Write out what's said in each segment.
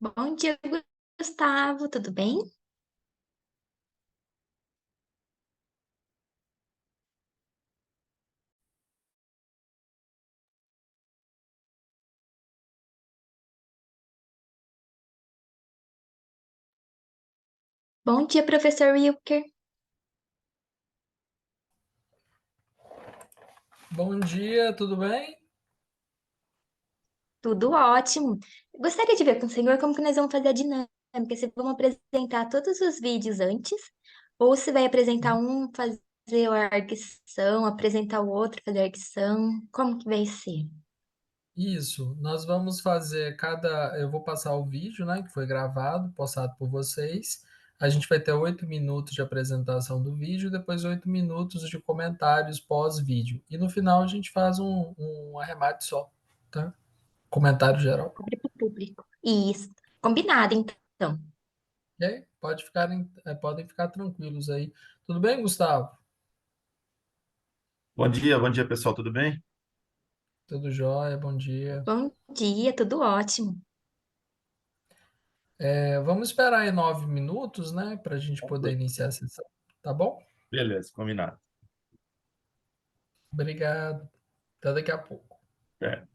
Bom dia, Gustavo, tudo bem? Bom dia, professor Wilker. Bom dia, tudo bem? Tudo ótimo. Gostaria de ver com o senhor como que nós vamos fazer a dinâmica, se vamos apresentar todos os vídeos antes, ou se vai apresentar um, fazer a arguição, apresentar o outro, fazer a arguição, como que vai ser? Isso, nós vamos fazer cada. Eu vou passar o vídeo, né, que foi gravado, postado por vocês. A gente vai ter 8 minutos de apresentação do vídeo, depois 8 minutos de comentários pós-vídeo. E no final a gente faz um arremate só, tá? Comentário geral. Abre para o público. Isso, combinado, então. E aí, podem ficar tranquilos aí. Tudo bem, Gustavo? Bom dia pessoal, tudo bem? Tudo jóia, bom dia. Bom dia, tudo ótimo. Vamos esperar aí 9 minutos, né, para a gente poder iniciar a sessão, tá bom? Beleza, combinado. Obrigado. Até daqui a pouco. É.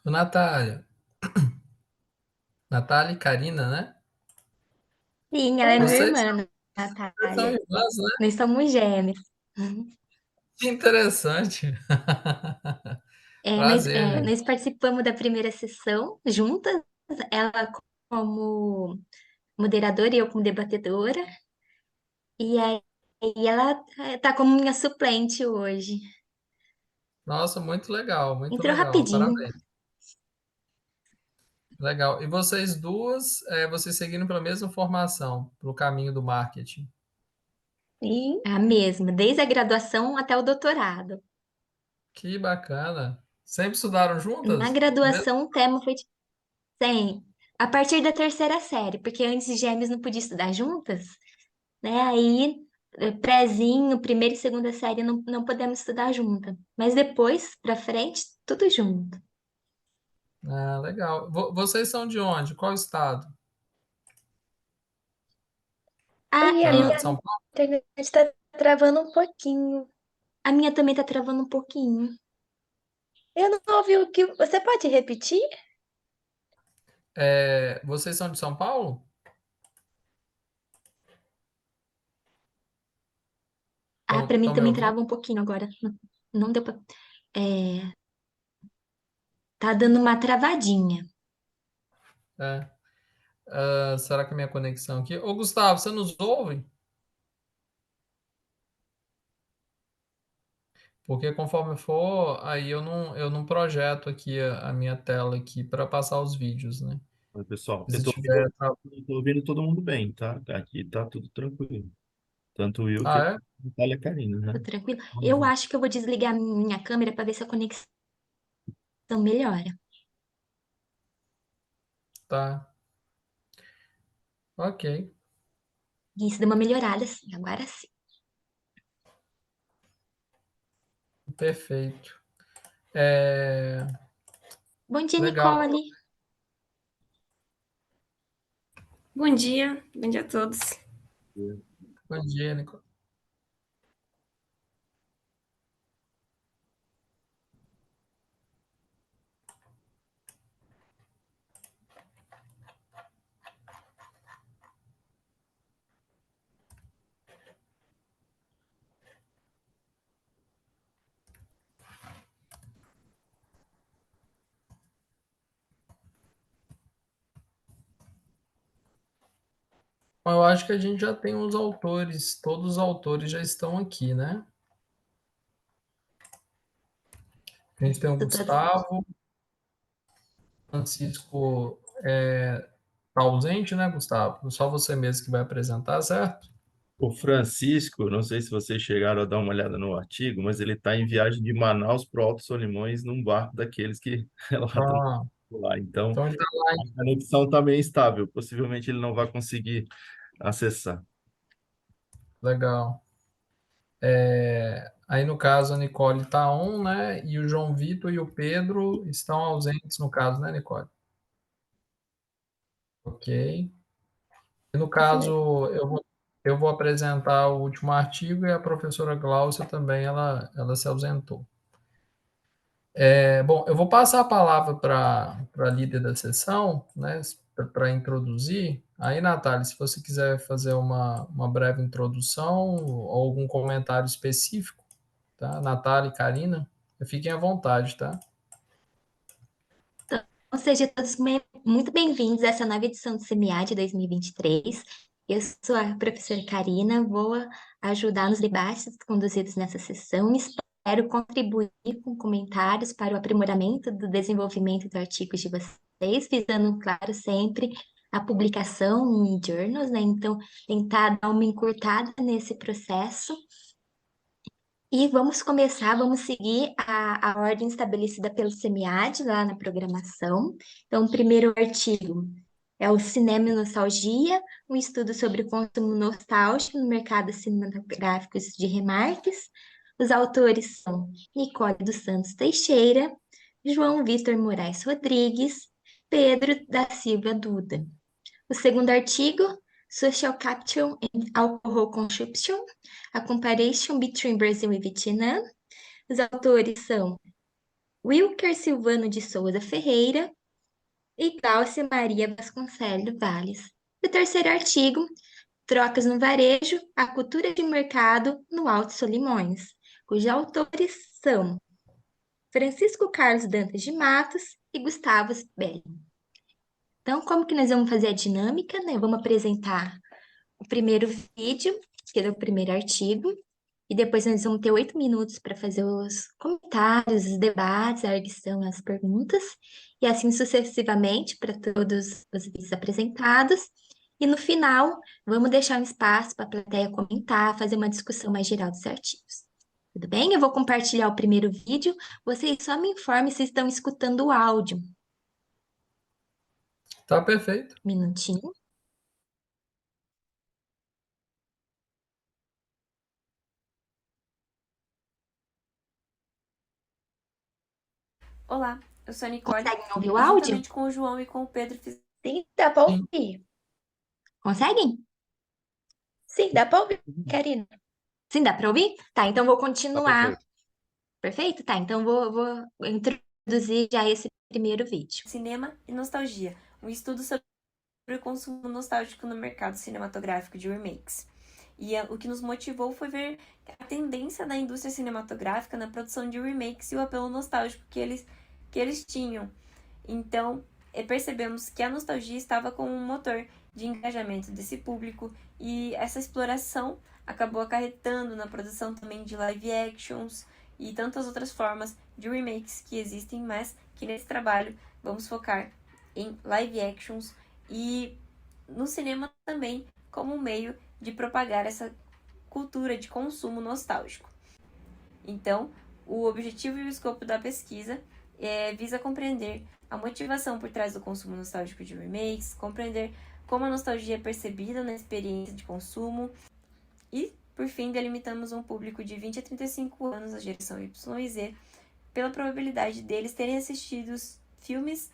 Ô, Natália. Natália e Karina, né? Sim, ela é minha Vocês irmã, são Natália. irmãs, né? Nós somos gêmeos. Que interessante. É, Prazer, gente. nós participamos da primeira sessão juntas, ela como moderadora e eu como debatedora. E aí ela tá como minha suplente hoje. Nossa, muito legal, muito Entrou legal. rapidinho. Parabéns. Legal. E vocês duas, vocês seguiram pela mesma formação, pelo caminho do marketing. E a mesma, desde a graduação até o doutorado. Que bacana. Sempre estudaram Na juntas? graduação, o tema foi de 100, a partir da terceira série, porque antes gêmeos não podia estudar juntas, né? Aí, prézinho, primeira e segunda série não podemos estudar juntas. Mas depois, pra frente, tudo junto. Ah, legal. Vocês são de onde? Qual estado? Ah, Oi, a Da, minha de São Paulo? internet está travando um pouquinho. a minha também tá travando um pouquinho. Eu não ouvi o que. Você pode repetir? Vocês são de São Paulo? Ah, pra mim Estão me também ouvindo? trava um pouquinho agora. Não deu pra. É, tá dando uma travadinha. É. Ah, será que é minha conexão aqui? Ô, Gustavo, você nos ouve? Porque conforme for, aí eu não projeto aqui a minha tela aqui para passar os vídeos, né? Oi, pessoal, Se tiver. eu tô ouvindo todo mundo bem, tá? Aqui tá tudo tranquilo. Tanto eu que Ah, a é? Natália Karina, Tô né? tranquilo. Eu acho que eu vou desligar minha câmera pra ver se a conexão melhora. Tá. Ok. Isso deu uma melhorada, sim. Agora sim. Perfeito. É, Bom dia, legal. Nicole. Bom dia a todos. Bom dia, Nico. Bom, eu acho que a gente já tem os autores, todos os autores já estão aqui, né? A gente tem o Tô toda- Gustavo, Francisco tá ausente, né, Gustavo? Só você mesmo que vai apresentar, certo? O Francisco, não sei se vocês chegaram a dar uma olhada no artigo, mas ele está em viagem de Manaus para o Alto Solimões num barco daqueles que lá estão Ah, lá. Então, então ele tá lá. a conexão está meio instável. Possivelmente ele não vai conseguir acessar. Legal. Aí, no caso, a Nicole está on, né? E o João Vitor e o Pedro estão ausentes, no caso, né, Nicole? Ok. E no Isso mesmo. caso, eu vou apresentar o último artigo e a professora Gláucia também, ela se ausentou. Bom, eu vou passar a palavra para a líder da sessão, né, para introduzir. Aí, Natália, se você quiser fazer uma breve introdução ou algum comentário específico, tá? Natália e Karina, fiquem à vontade, tá? Então, sejam todos muito bem-vindos a essa nova edição do CMA de 2023. Eu sou a professora Karina, vou ajudar nos debates conduzidos nessa sessão e espero contribuir com comentários para o aprimoramento do desenvolvimento do artigo de vocês, visando, claro, sempre a publicação em journals, né? Então, tentar dar uma encurtada nesse processo. E vamos começar, vamos seguir a ordem estabelecida pelo SEMIAD lá na programação. Então, o primeiro artigo é o Cinema e Nostalgia, um estudo sobre o consumo nostálgico no mercado cinematográfico de Remarques. Os autores são Nicole dos Santos Teixeira, João Vitor Moraes Rodrigues, Pedro da Silva Duda. O segundo artigo, Social Capture and Alcohol Consumption, a Comparison Between Brazil e Vietnã. Os autores são Wilker Silvano de Souza Ferreira e Glaucia Maria Vasconcelos Valles. O terceiro artigo, Trocas no Varejo, a Cultura de Mercado no Alto Solimões, cujos autores são Francisco Carlos Dantas de Matos e Gustavo Belli. Então, como que nós vamos fazer a dinâmica, né? Vamos apresentar o primeiro vídeo, que é o primeiro artigo, e depois nós vamos ter 8 minutos para fazer os comentários, os debates, a arguição, as perguntas, e assim sucessivamente para todos os vídeos apresentados. E no final, vamos deixar um espaço para a plateia comentar, fazer uma discussão mais geral dos artigos. Tudo bem? Eu vou compartilhar o primeiro vídeo. Vocês só me informem se estão escutando o áudio. Tá perfeito. Minutinho. Olá, eu sou a Nicole Conseguem ouvir o e áudio? juntamente com o João e com o Pedro Sim, dá pra Sim. ouvir. Conseguem? Sim, dá pra ouvir, Karina. Sim, dá para ouvir? Tá, então vou Tá continuar. perfeito. Perfeito? Tá, então vou introduzir já esse primeiro vídeo. Cinema e Nostalgia, um estudo sobre o consumo nostálgico no mercado cinematográfico de remakes. E o que nos motivou foi ver a tendência da indústria cinematográfica na produção de remakes e o apelo nostálgico que eles tinham. Então, percebemos que a nostalgia estava como um motor de engajamento desse público e essa exploração acabou acarretando na produção também de live actions e tantas outras formas de remakes que existem, mas que nesse trabalho vamos focar em live actions e no cinema também como um meio de propagar essa cultura de consumo nostálgico. Então, o objetivo e o escopo da pesquisa visa compreender a motivação por trás do consumo nostálgico de remakes, compreender como a nostalgia é percebida na experiência de consumo e, por fim, delimitamos um público de 20 a 35 anos, a geração Y e Z, pela probabilidade deles terem assistido os filmes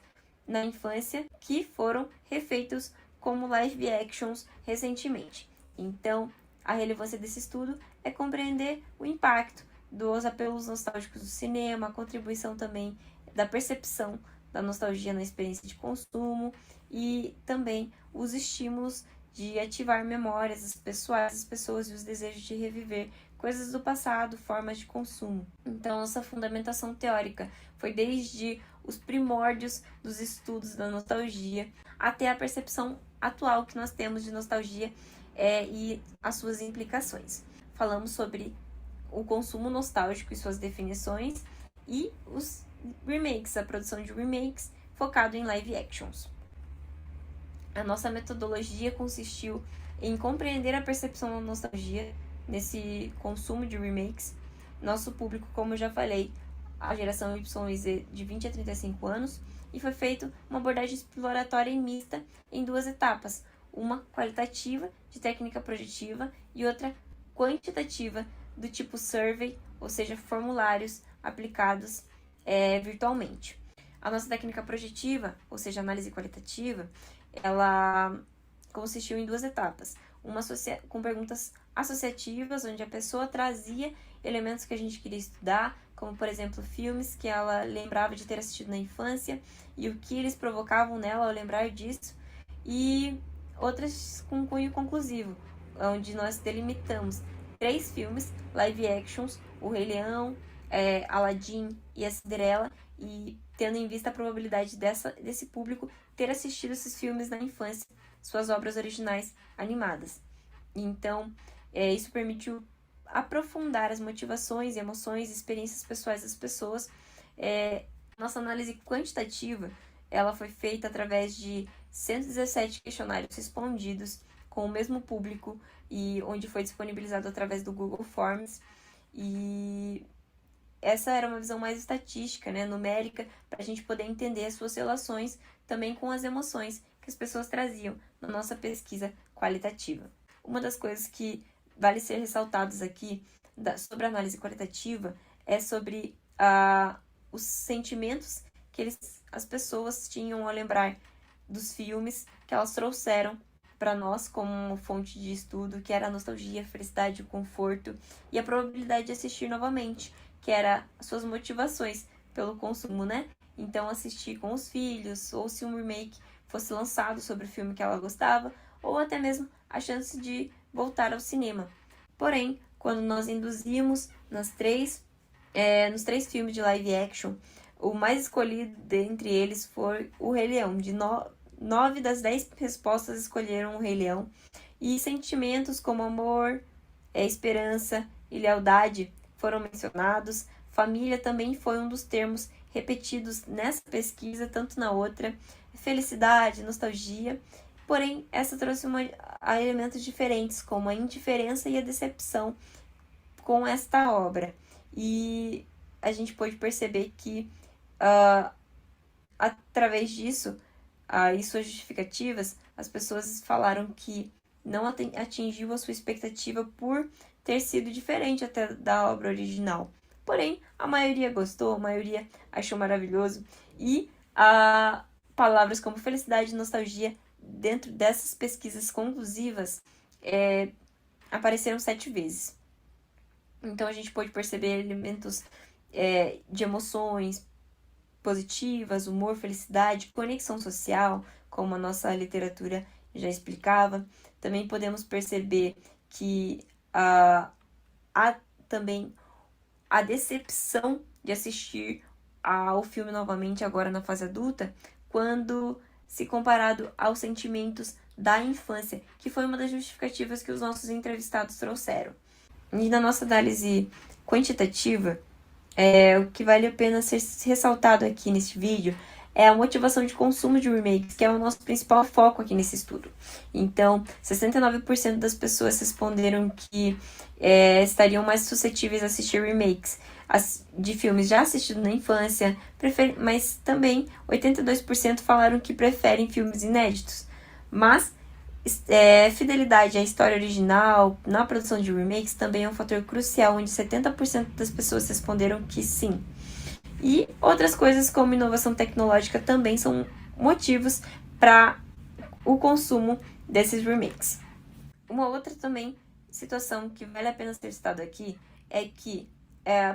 na infância que foram refeitos como live actions recentemente. Então, a relevância desse estudo é compreender o impacto dos apelos nostálgicos do cinema, a contribuição também da percepção da nostalgia na experiência de consumo e também os estímulos de ativar memórias pessoais das pessoas e os desejos de reviver coisas do passado, formas de consumo. Então, nossa fundamentação teórica foi desde os primórdios dos estudos da nostalgia até a percepção atual que nós temos de nostalgia e as suas implicações. Falamos sobre o consumo nostálgico e suas definições e os remakes, a produção de remakes focado em live actions. A nossa metodologia consistiu em compreender a percepção da nostalgia nesse consumo de remakes. Nosso público, como eu já falei, a geração Y e Z de 20 a 35 anos, e foi feita uma abordagem exploratória e mista em duas etapas, uma qualitativa, de técnica projetiva, e outra quantitativa, do tipo survey, ou seja, formulários aplicados virtualmente. A nossa técnica projetiva, ou seja, análise qualitativa, ela consistiu em duas etapas. Uma com perguntas associativas, onde a pessoa trazia elementos que a gente queria estudar, como, por exemplo, filmes que ela lembrava de ter assistido na infância e o que eles provocavam nela ao lembrar disso, e outras com cunho conclusivo, onde nós delimitamos 3 filmes, live actions, O Rei Leão, Aladdin e a Cinderela, e tendo em vista a probabilidade desse público ter assistido esses filmes na infância, suas obras originais animadas. Então, isso permitiu aprofundar as motivações, emoções e experiências pessoais das pessoas. Nossa análise quantitativa ela foi feita através de 117 questionários respondidos com o mesmo público e onde foi disponibilizado através do Google Forms. E essa era uma visão mais estatística, numérica, para a gente poder entender as suas relações também com as emoções que as pessoas traziam na nossa pesquisa qualitativa. Uma das coisas que vale ser ressaltadas aqui sobre a análise qualitativa é sobre os sentimentos que as pessoas tinham ao lembrar dos filmes que elas trouxeram para nós como fonte de estudo, que era a nostalgia, a felicidade, o conforto e a probabilidade de assistir novamente, que era as suas motivações pelo consumo, né? Então assistir com os filhos, ou se um remake fosse lançado sobre o filme que ela gostava, ou até mesmo a chance de voltar ao cinema. Porém, quando nós induzimos nos três filmes de live action, o mais escolhido dentre eles foi o Rei Leão. De 9 das 10 respostas escolheram o Rei Leão. E sentimentos como amor, esperança e lealdade foram mencionados. Família também foi um dos termos repetidos nessa pesquisa, tanto na outra. Felicidade, nostalgia. Porém, essa trouxe a elementos diferentes, como a indiferença e a decepção com esta obra. E a gente pôde perceber que, através disso, e suas justificativas, as pessoas falaram que não atingiu a sua expectativa por ter sido diferente até da obra original. Porém, a maioria gostou, a maioria achou maravilhoso. E palavras como felicidade e nostalgia, dentro dessas pesquisas conclusivas, apareceram 7 vezes. Então a gente pôde perceber elementos de emoções positivas, humor, felicidade, conexão social, como a nossa literatura já explicava. Também podemos perceber que há também a decepção de assistir ao filme novamente agora na fase adulta, quando se comparado aos sentimentos da infância, que foi uma das justificativas que os nossos entrevistados trouxeram. E na nossa análise quantitativa, o que vale a pena ser ressaltado aqui neste vídeo é a motivação de consumo de remakes, que é o nosso principal foco aqui nesse estudo. Então, 69% das pessoas responderam que estariam mais suscetíveis a assistir remakes de filmes já assistidos na infância, mas também 82% falaram que preferem filmes inéditos. Mas fidelidade à história original na produção de remakes também é um fator crucial, onde 70% das pessoas responderam que sim. E outras coisas como inovação tecnológica também são motivos para o consumo desses remakes. Uma outra também situação que vale a pena ser citada aqui é que,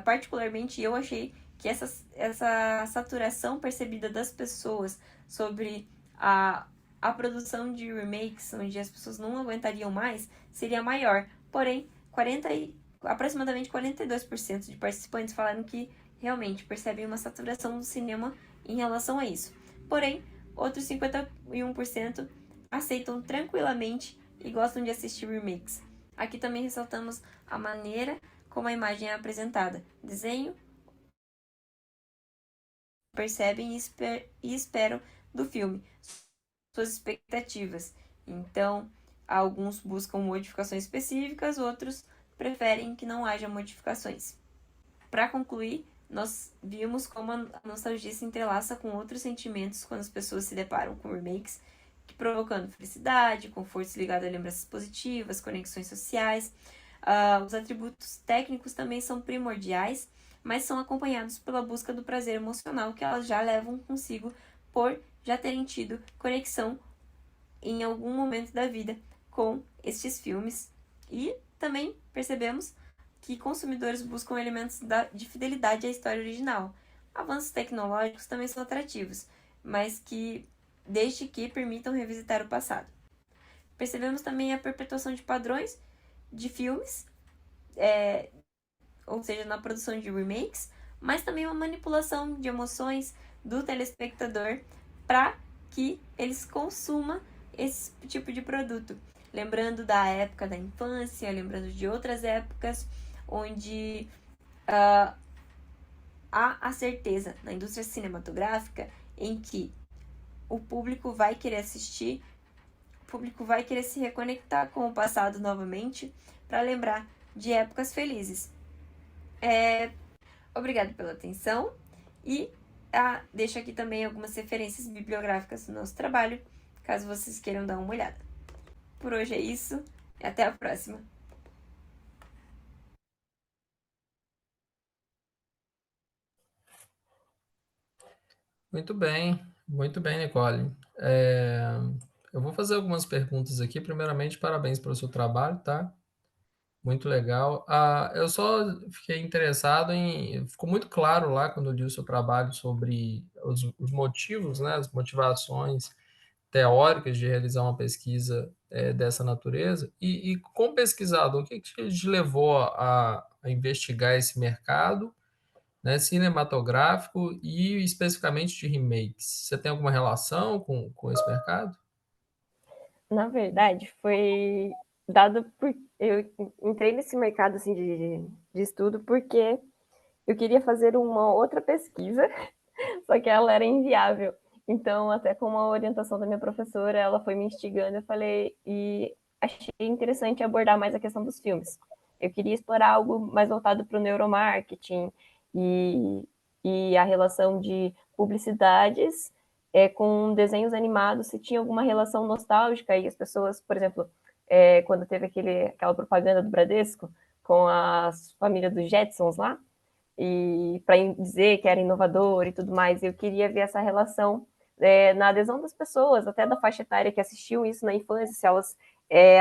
particularmente, eu achei que essa saturação percebida das pessoas sobre a produção de remakes, onde as pessoas não aguentariam mais, seria maior. Porém, aproximadamente 42% de participantes falaram que realmente percebem uma saturação do cinema em relação a isso. Porém, outros 51% aceitam tranquilamente e gostam de assistir remakes. Aqui também ressaltamos a maneira como a imagem é apresentada. Desenho, percebem e esperam do filme suas expectativas. Então, alguns buscam modificações específicas, outros preferem que não haja modificações. Para concluir, nós vimos como a nostalgia se entrelaça com outros sentimentos quando as pessoas se deparam com remakes, que provocando felicidade, conforto ligado a lembranças positivas, conexões sociais. Os atributos técnicos também são primordiais, mas são acompanhados pela busca do prazer emocional que elas já levam consigo por já terem tido conexão em algum momento da vida com estes filmes. E também percebemos que consumidores buscam elementos de fidelidade à história original. Avanços tecnológicos também são atrativos, mas que desde que permitam revisitar o passado. Percebemos também a perpetuação de padrões de filmes, ou seja, na produção de remakes, mas também uma manipulação de emoções do telespectador para que eles consumam esse tipo de produto. Lembrando da época da infância, lembrando de outras épocas onde há a certeza na indústria cinematográfica em que o público vai querer assistir, o público vai querer se reconectar com o passado novamente para lembrar de épocas felizes. Obrigado pela atenção e deixo aqui também algumas referências bibliográficas do nosso trabalho, caso vocês queiram dar uma olhada. Por hoje é isso e até a próxima. Muito bem, Nicole. Eu vou fazer algumas perguntas aqui. Primeiramente, parabéns pelo seu trabalho, tá? muito legal. Eu só fiquei interessado em. Ficou muito claro lá quando eu li o seu trabalho sobre os motivos, né, as motivações teóricas de realizar uma pesquisa dessa natureza. E como pesquisador, o que te levou a investigar esse mercado, né, cinematográfico e especificamente de remakes? Você tem alguma relação com esse mercado? Na verdade, foi dado por. Eu entrei nesse mercado assim, de estudo porque eu queria fazer uma outra pesquisa, só que ela era inviável. Então, até com a orientação da minha professora, ela foi me instigando, eu falei, e achei interessante abordar mais a questão dos filmes. Eu queria explorar algo mais voltado para o neuromarketing e, e a relação de publicidades com desenhos animados, se tinha alguma relação nostálgica e as pessoas, por exemplo, quando teve aquela propaganda do Bradesco com a família dos Jetsons lá, e para dizer que era inovador e tudo mais. Eu queria ver essa relação na adesão das pessoas, até da faixa etária que assistiu isso na infância, se elas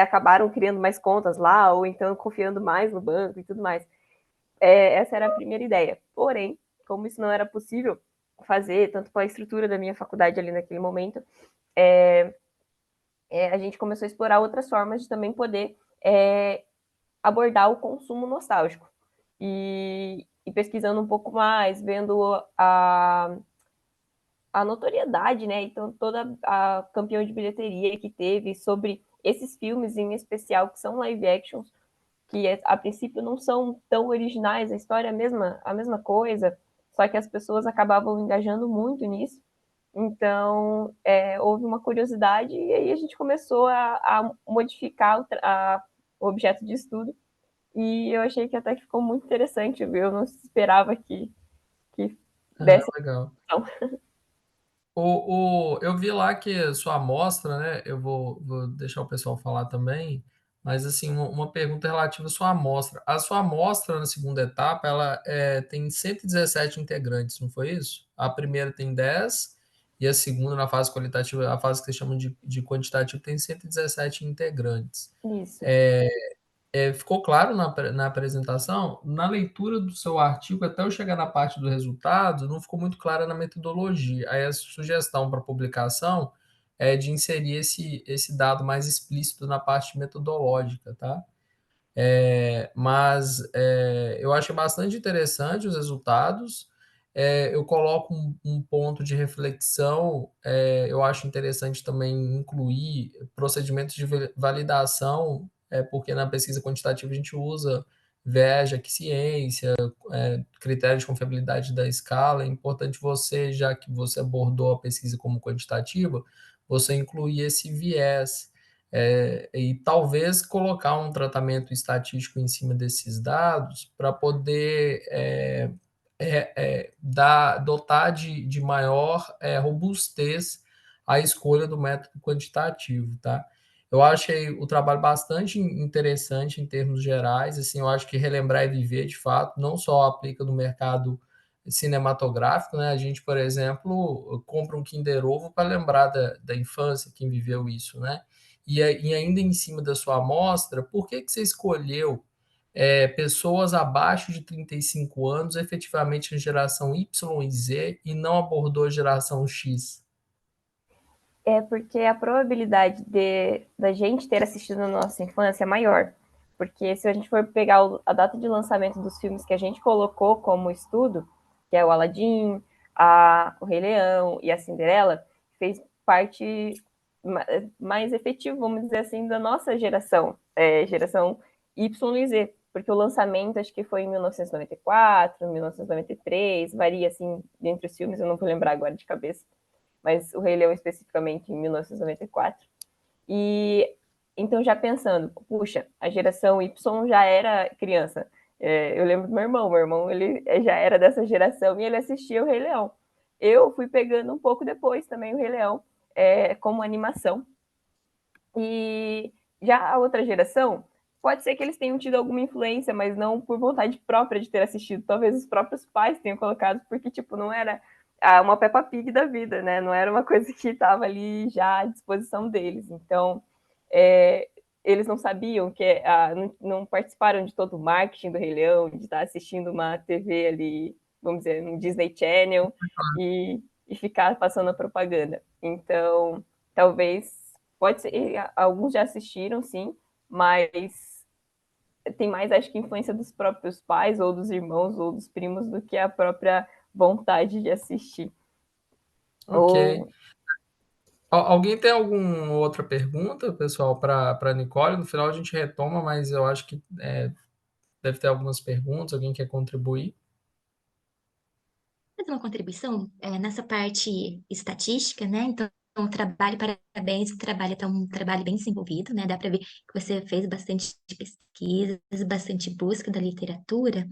acabaram criando mais contas lá, ou então confiando mais no banco e tudo mais. Essa era a primeira ideia. Porém, como isso não era possível fazer, tanto pela estrutura da minha faculdade ali naquele momento, a gente começou a explorar outras formas de também poder abordar o consumo nostálgico. E pesquisando um pouco mais, vendo a notoriedade, né? Então, toda a campeão de bilheteria que teve sobre esses filmes em especial, que são live actions, que a princípio não são tão originais, a história é a mesma coisa, só que as pessoas acabavam engajando muito nisso. Então, houve uma curiosidade e aí a gente começou a modificar o objeto de estudo. E eu achei que até que ficou muito interessante, viu? Eu não esperava que desse Legal. opção. Eu vi lá que sua amostra, né? Eu vou deixar o pessoal falar também, mas assim, uma pergunta relativa à sua amostra. A sua amostra na segunda etapa, ela tem 117 integrantes, não foi isso? A primeira tem 10 e a segunda, na fase qualitativa, a fase que eles chamam de quantitativo, tem 117 integrantes. Isso. Ficou claro na apresentação? Na leitura do seu artigo, até eu chegar na parte do resultado, não ficou muito clara na metodologia. Aí a sugestão para publicação é de inserir esse dado mais explícito na parte metodológica, tá? Mas eu achei bastante interessante os resultados. Eu coloco um ponto de reflexão. Eu acho interessante também incluir procedimentos de validação, porque na pesquisa quantitativa a gente usa VEGA, ciência, critério de confiabilidade da escala. É importante você, já que você abordou a pesquisa como quantitativa, você incluir esse viés e talvez colocar um tratamento estatístico em cima desses dados para poder dotar de maior robustez a escolha do método quantitativo, tá? Eu achei o trabalho bastante interessante em termos gerais, assim, eu acho que relembrar e viver, de fato, não só aplica no mercado cinematográfico, né? A gente, por exemplo, compra um Kinder Ovo para lembrar da infância, quem viveu isso, né? E ainda em cima da sua amostra, por que você escolheu pessoas abaixo de 35 anos, efetivamente a geração Y e Z, e não abordou a geração X? Porque a probabilidade da gente ter assistido na nossa infância é maior. Porque se a gente for pegar a data de lançamento dos filmes que a gente colocou como estudo, que é o Aladdin, o Rei Leão e a Cinderela, fez parte mais efetivo, vamos dizer assim, da nossa geração, geração Y e Z, porque o lançamento acho que foi em 1994, 1993, varia assim entre os filmes, eu não vou lembrar agora de cabeça, mas o Rei Leão especificamente em 1994. E então já pensando, puxa, a geração Y já era criança. Eu lembro do meu irmão ele já era dessa geração e ele assistia o Rei Leão. Eu fui pegando um pouco depois também o Rei Leão como animação. E já a outra geração, pode ser que eles tenham tido alguma influência, mas não por vontade própria de ter assistido. Talvez os próprios pais tenham colocado, porque, tipo, não era uma Peppa Pig da vida, né? Não era uma coisa que estava ali já à disposição deles. Então, eles não sabiam que não participaram de todo o marketing do Rei Leão, de estar assistindo uma TV ali, vamos dizer, no Disney Channel e ficar passando a propaganda. Então, talvez, pode ser, alguns já assistiram, sim, mas tem mais, acho que, influência dos próprios pais, ou dos irmãos, ou dos primos, do que a própria vontade de assistir. Ok. Ou Alguém tem alguma outra pergunta, pessoal, para Nicole? No final a gente retoma, mas eu acho que deve ter algumas perguntas. Alguém quer contribuir? Fazer uma contribuição nessa parte estatística, né? Então, o trabalho, parabéns, o trabalho está um trabalho bem desenvolvido, né? Dá para ver que você fez bastante pesquisas, bastante busca da literatura.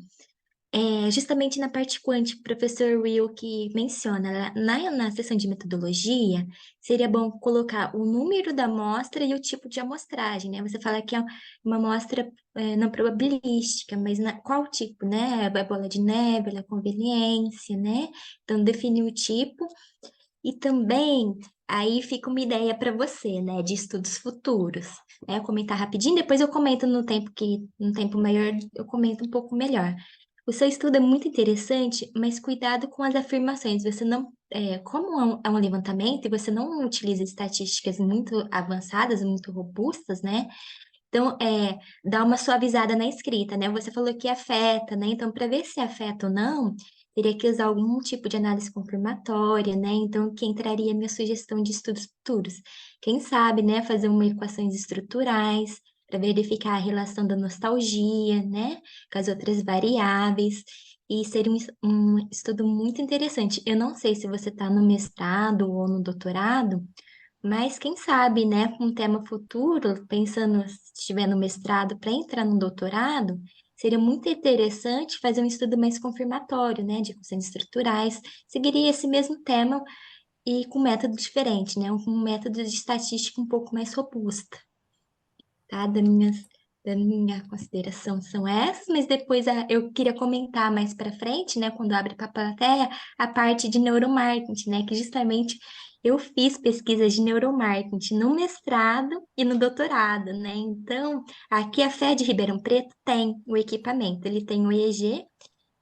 Justamente na parte quântica, o professor Will que menciona, na seção de metodologia, seria bom colocar o número da amostra e o tipo de amostragem, né? Você fala que é uma amostra não probabilística, mas qual tipo, né? A bola de neve, a conveniência, né? Então, definir o tipo e também aí fica uma ideia para você, né, de estudos futuros. Eu comentar rapidinho, depois eu comento no tempo maior, eu comento um pouco melhor. O seu estudo é muito interessante, mas cuidado com as afirmações. Você não, como é um levantamento e você não utiliza estatísticas muito avançadas, muito robustas, né? Então, dá uma suavizada na escrita, né? Você falou que afeta, né? Então, para ver se afeta ou não, teria que usar algum tipo de análise confirmatória, né? Então, que entraria a minha sugestão de estudos futuros. Quem sabe, né? Fazer uma equações estruturais para verificar a relação da nostalgia, né? Com as outras variáveis. E seria um estudo muito interessante. Eu não sei se você está no mestrado ou no doutorado, mas quem sabe, né, com um tema futuro, pensando se estiver no mestrado para entrar no doutorado, seria muito interessante fazer um estudo mais confirmatório, né, de equações estruturais, seguiria esse mesmo tema e com método diferente, né, um método de estatística um pouco mais robusta, tá? Da minha consideração são essas, mas depois eu queria comentar mais para frente, né, quando abre para a plateia, a parte de neuromarketing, né, que justamente eu fiz pesquisas de neuromarketing no mestrado e no doutorado, né? Então, aqui a FED Ribeirão Preto tem o equipamento, ele tem o EEG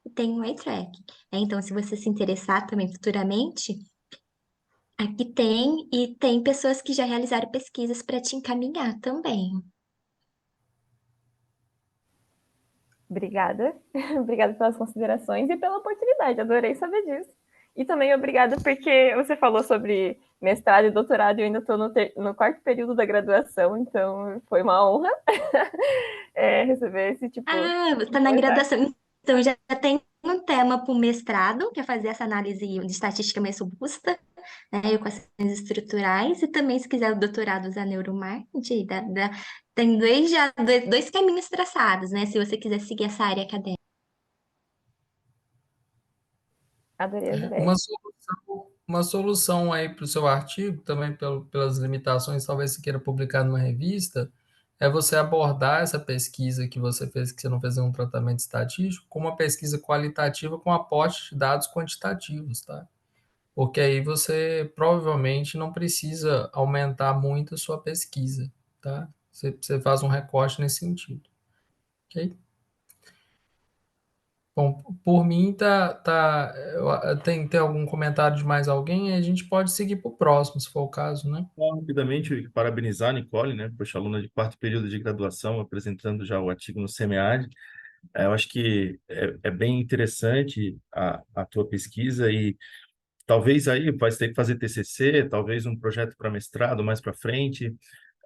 e tem o eye tracking, né? Então, se você se interessar também futuramente, aqui tem e tem pessoas que já realizaram pesquisas para te encaminhar também. obrigada. Obrigada pelas considerações e pela oportunidade. Adorei saber disso. E também obrigada porque você falou sobre mestrado e doutorado e eu ainda estou no quarto período da graduação, então foi uma honra receber esse tipo Ah, de está na comentário. graduação. Então, já tem um tema para o mestrado, que é fazer essa análise de estatística mais robusta, né, equações estruturais, e também, se quiser o doutorado, usar neuromarketing, tem dois caminhos traçados, né, se você quiser seguir essa área acadêmica. Adorei as Uma ideias. solução, uma solução aí para o seu artigo, também pelas limitações, talvez você queira publicar numa revista, é você abordar essa pesquisa que você fez, que você não fez um tratamento estatístico, como uma pesquisa qualitativa com aporte de dados quantitativos, tá? Porque aí você provavelmente não precisa aumentar muito a sua pesquisa, tá? Você faz um recorte nesse sentido, ok? Bom, por mim tem algum comentário de mais alguém? Aí a gente pode seguir para o próximo, se for o caso, né? Só rapidamente, parabenizar a Nicole, né? Poxa, aluna de quarto período de graduação, apresentando já o artigo no SEMEAD. Eu acho que é bem interessante a tua pesquisa e talvez aí vai ter que fazer TCC, talvez um projeto para mestrado mais para frente.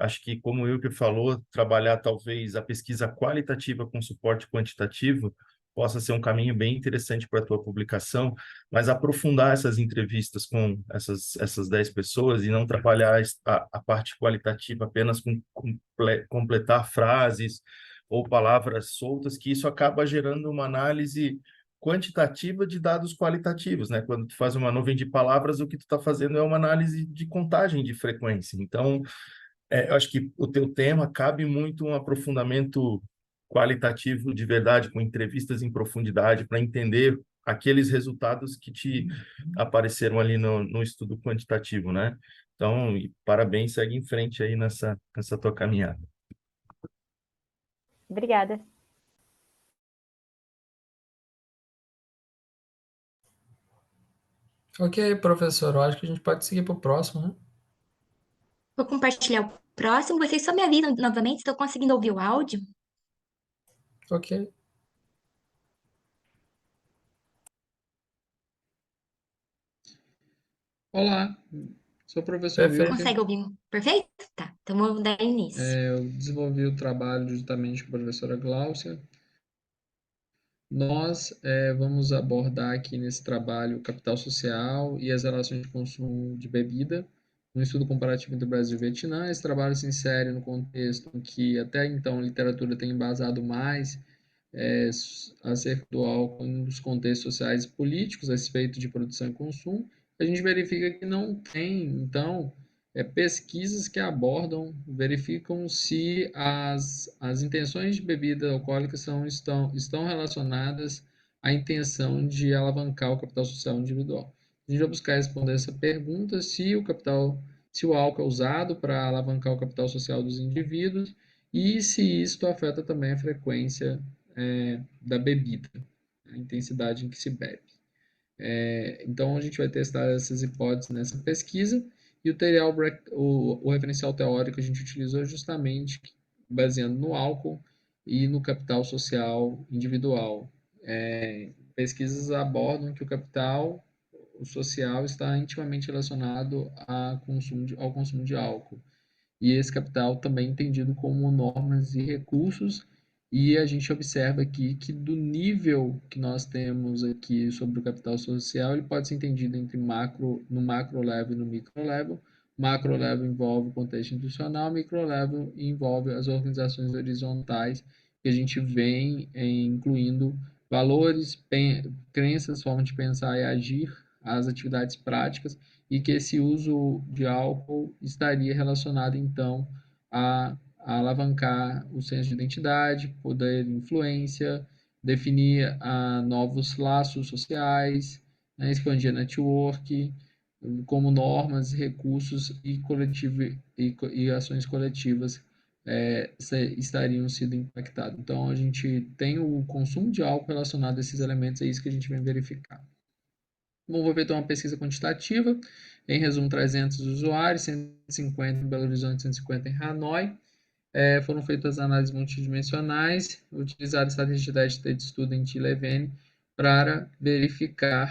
Acho que, como o Wilker falou, trabalhar talvez a pesquisa qualitativa com suporte quantitativo possa ser um caminho bem interessante para a tua publicação, mas aprofundar essas entrevistas com essas 10 pessoas e não trabalhar a parte qualitativa apenas com completar frases ou palavras soltas, que isso acaba gerando uma análise quantitativa de dados qualitativos, né? Quando tu faz uma nuvem de palavras, o que tu está fazendo é uma análise de contagem de frequência. Então, eu acho que o teu tema cabe muito um aprofundamento qualitativo de verdade, com entrevistas em profundidade, para entender aqueles resultados que te apareceram ali no estudo quantitativo, né? Então, parabéns, segue em frente aí nessa tua caminhada. Obrigada. Ok, professor, eu acho que a gente pode seguir para o próximo, né? Vou compartilhar o próximo. Vocês só me avisam novamente se estão conseguindo ouvir o áudio. Ok. Olá, sou o professor Perfeito. Wilker. Consegue ouvir? Perfeito? Tá, então vamos dar início. Eu desenvolvi o trabalho juntamente com a professora Gláucia. Nós vamos abordar aqui nesse trabalho o capital social e as relações de consumo de bebida, um estudo comparativo entre o Brasil e o Vietnã. Esse trabalho se insere no contexto em que até então a literatura tem embasado mais é, acerca do álcool nos contextos sociais e políticos a respeito de produção e consumo. A gente verifica que não tem, então, pesquisas que abordam, verificam se as intenções de bebida alcoólica estão relacionadas à intenção de alavancar o capital social individual. A gente vai buscar responder essa pergunta se o álcool é usado para alavancar o capital social dos indivíduos e se isto afeta também a frequência da bebida, a intensidade em que se bebe. Então, a gente vai testar essas hipóteses nessa pesquisa e o referencial teórico que a gente utilizou é justamente baseando no álcool e no capital social individual. Pesquisas abordam que o capital social está intimamente relacionado ao consumo de álcool e esse capital também entendido como normas e recursos, e a gente observa aqui que do nível que nós temos aqui sobre o capital social, ele pode ser entendido no macro level e no micro level. Macro level envolve o contexto institucional, micro level envolve as organizações horizontais que a gente vem incluindo valores, crenças, forma de pensar e agir, as atividades práticas e que esse uso de álcool estaria relacionado então a alavancar o senso de identidade, poder de influência, definir novos laços sociais, né, expandir network, como normas, recursos e ações coletivas estariam sendo impactados. Então, a gente tem o consumo de álcool relacionado a esses elementos, é isso que a gente vem verificar. Bom, vou ver então uma pesquisa quantitativa, em resumo, 300 usuários, 150 em Belo Horizonte, 150 em Hanoi. Foram feitas análises multidimensionais, utilizaram estratégia de Student e Levene para verificar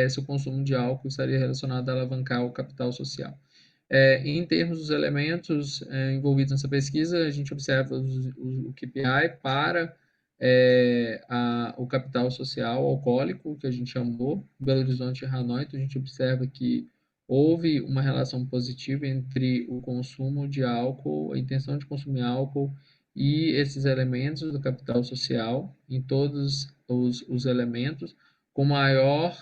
se o consumo de álcool estaria relacionado a alavancar o capital social. Em termos dos elementos envolvidos nessa pesquisa, a gente observa o KPI para o capital social alcoólico, que a gente chamou, Belo Horizonte e Hanoi. Então, a gente observa que houve uma relação positiva entre o consumo de álcool, a intenção de consumir álcool e esses elementos do capital social, em todos os elementos, com maior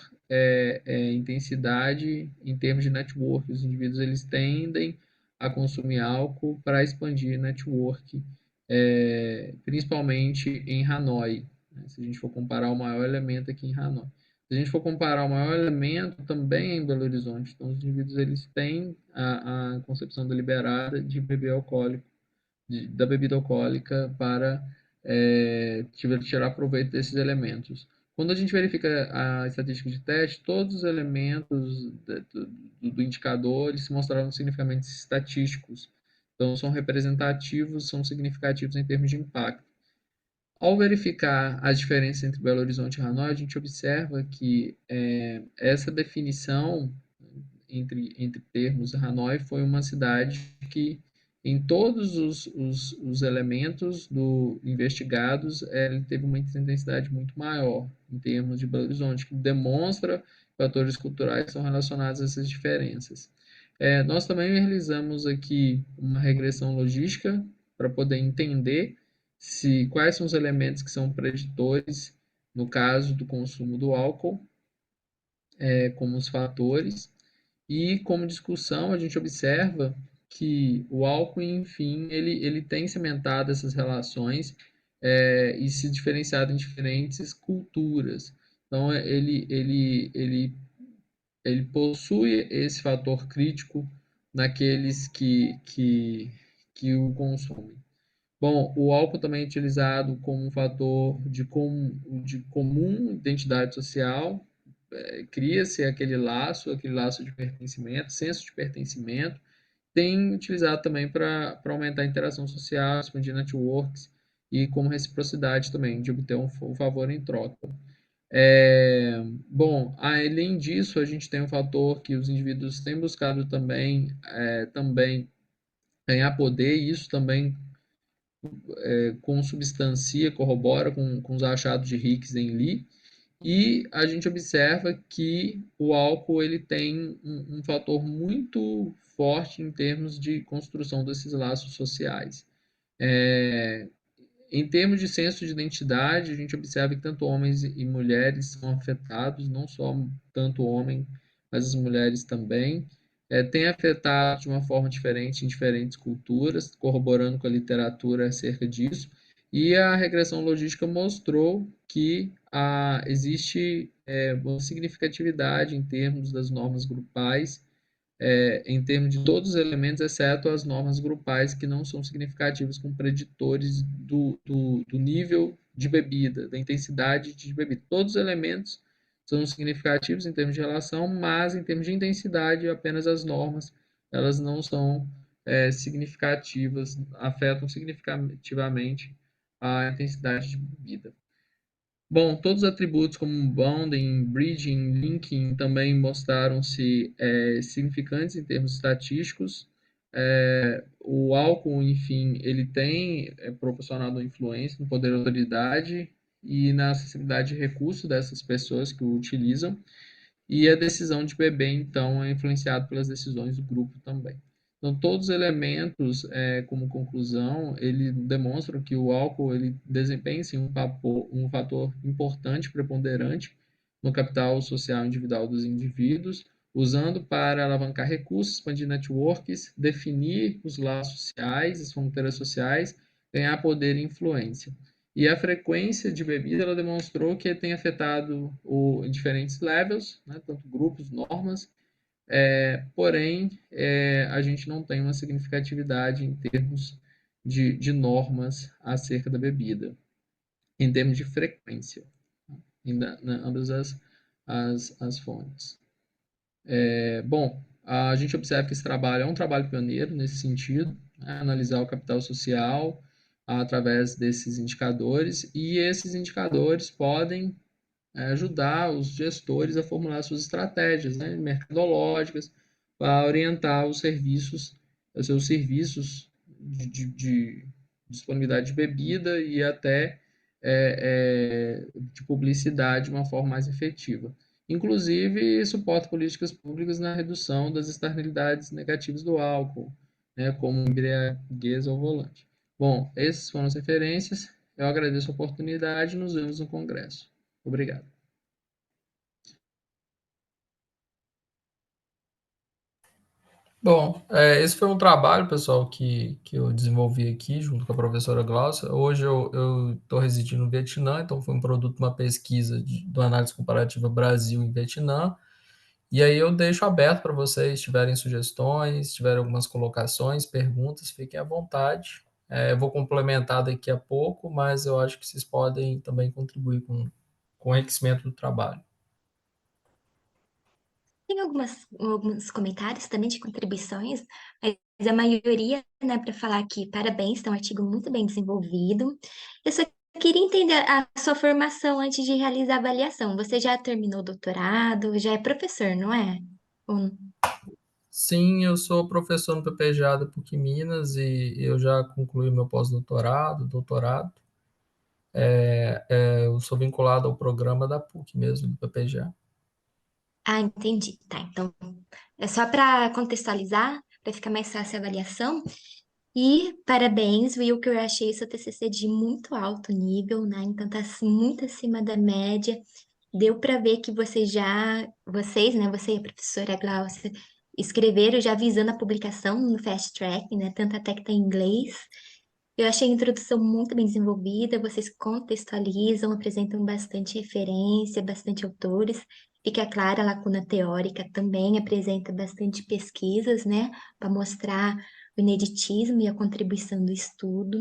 intensidade em termos de network. Os indivíduos eles tendem a consumir álcool para expandir network, principalmente em Hanoi, né? Se a gente for comparar o maior elemento aqui em Hanoi. Se a gente for comparar o maior elemento também é em Belo Horizonte, então os indivíduos eles têm a concepção deliberada de beber alcoólico, da bebida alcoólica para tirar proveito desses elementos. Quando a gente verifica a estatística de teste, todos os elementos do indicador eles se mostraram significativamente estatísticos. Então, são representativos, são significativos em termos de impacto. Ao verificar as diferenças entre Belo Horizonte e Hanoi, a gente observa que essa definição entre termos, Hanoi foi uma cidade que, em todos os elementos investigados, ele teve uma intensidade muito maior em termos de Belo Horizonte, que demonstra fatores culturais que são relacionados a essas diferenças. Nós também realizamos aqui uma regressão logística para poder entender quais são os elementos que são preditores no caso do consumo do álcool, como os fatores. E como discussão, a gente observa que o álcool, enfim, ele tem cimentado essas relações e se diferenciado em diferentes culturas. Então, ele possui esse fator crítico naqueles que o consomem. Bom, o álcool também é utilizado como um fator de comum identidade social. Cria-se aquele laço de pertencimento, senso de pertencimento. Tem utilizado também para aumentar a interação social, expandir networks e como reciprocidade também, de obter um favor em troca. Bom, além disso, a gente tem um fator que os indivíduos têm buscado também ganhar poder, e isso também consubstancia, corrobora com os achados de Hicks em Lee, e a gente observa que o álcool ele tem um fator muito forte em termos de construção desses laços sociais. É, Em termos de senso de identidade, a gente observa que tanto homens e mulheres são afetados, não só tanto o homem, mas as mulheres também. Tem afetado de uma forma diferente em diferentes culturas, corroborando com a literatura acerca disso. E a regressão logística mostrou que existe uma significatividade em termos das normas grupais, em termos de todos os elementos, exceto as normas grupais, que não são significativas como preditores do nível de bebida, da intensidade de bebida. Todos os elementos são significativos em termos de relação, mas em termos de intensidade, apenas as normas, elas não são significativas, afetam significativamente a intensidade de bebida. Bom, todos os atributos como bounding, bridging, linking também mostraram-se significantes em termos estatísticos. O álcool, enfim, ele tem proporcionado uma influência no poder da autoridade e na acessibilidade de recursos dessas pessoas que o utilizam. E a decisão de beber, então, é influenciada pelas decisões do grupo também. Então, todos os elementos, como conclusão, ele demonstram que o álcool ele desempenha sim, um fator importante, preponderante no capital social individual dos indivíduos, usando para alavancar recursos, expandir networks, definir os laços sociais, as fronteiras sociais, ganhar poder e influência. E a frequência de bebida ela demonstrou que tem afetado em diferentes levels, né, tanto grupos, normas, porém a gente não tem uma significatividade em termos de normas acerca da bebida, em termos de frequência, em ambas as fontes. Bom, a gente observa que esse trabalho é um trabalho pioneiro nesse sentido, né, analisar o capital social através desses indicadores, e esses indicadores podem ajudar os gestores a formular suas estratégias, né, mercadológicas para orientar os seus serviços de disponibilidade de bebida e até de publicidade de uma forma mais efetiva. Inclusive, suporta políticas públicas na redução das externalidades negativas do álcool, né, como embriaguez ao volante. Bom, essas foram as referências. Eu agradeço a oportunidade e nos vemos no Congresso. Obrigado. Bom, esse foi um trabalho, pessoal, que eu desenvolvi aqui junto com a professora Glaucia. Hoje eu estou residindo no Vietnã, então foi um produto de uma pesquisa do análise comparativa Brasil e Vietnã. E aí eu deixo aberto para vocês, se tiverem sugestões, se tiverem algumas colocações, perguntas, fiquem à vontade. Eu vou complementar daqui a pouco, mas eu acho que vocês podem também contribuir com o enriquecimento do trabalho. Tem alguns comentários também de contribuições, mas a maioria, né, para falar que parabéns, está um artigo muito bem desenvolvido. Eu só queria entender a sua formação antes de realizar a avaliação. Você já terminou o doutorado, já é professor, não é? Ou- Sim, eu sou professor no PPGA da PUC Minas e eu já concluí meu pós-doutorado, doutorado. Eu sou vinculado ao programa da PUC mesmo, do PPGA. Ah, entendi. Tá, então é só para contextualizar, para ficar mais fácil a avaliação. E parabéns, Will, que eu achei seu TCC de muito alto nível, né? Então tá assim, muito acima da média. Deu para ver que vocês, né? Você e a professora Glaucia escreveram já visando a publicação no Fast Track, né? Tanto até que tá em inglês. Eu achei a introdução muito bem desenvolvida, vocês contextualizam, apresentam bastante referência, bastante autores. Fica clara a lacuna teórica também, apresenta bastante pesquisas, né? Para mostrar o ineditismo e a contribuição do estudo.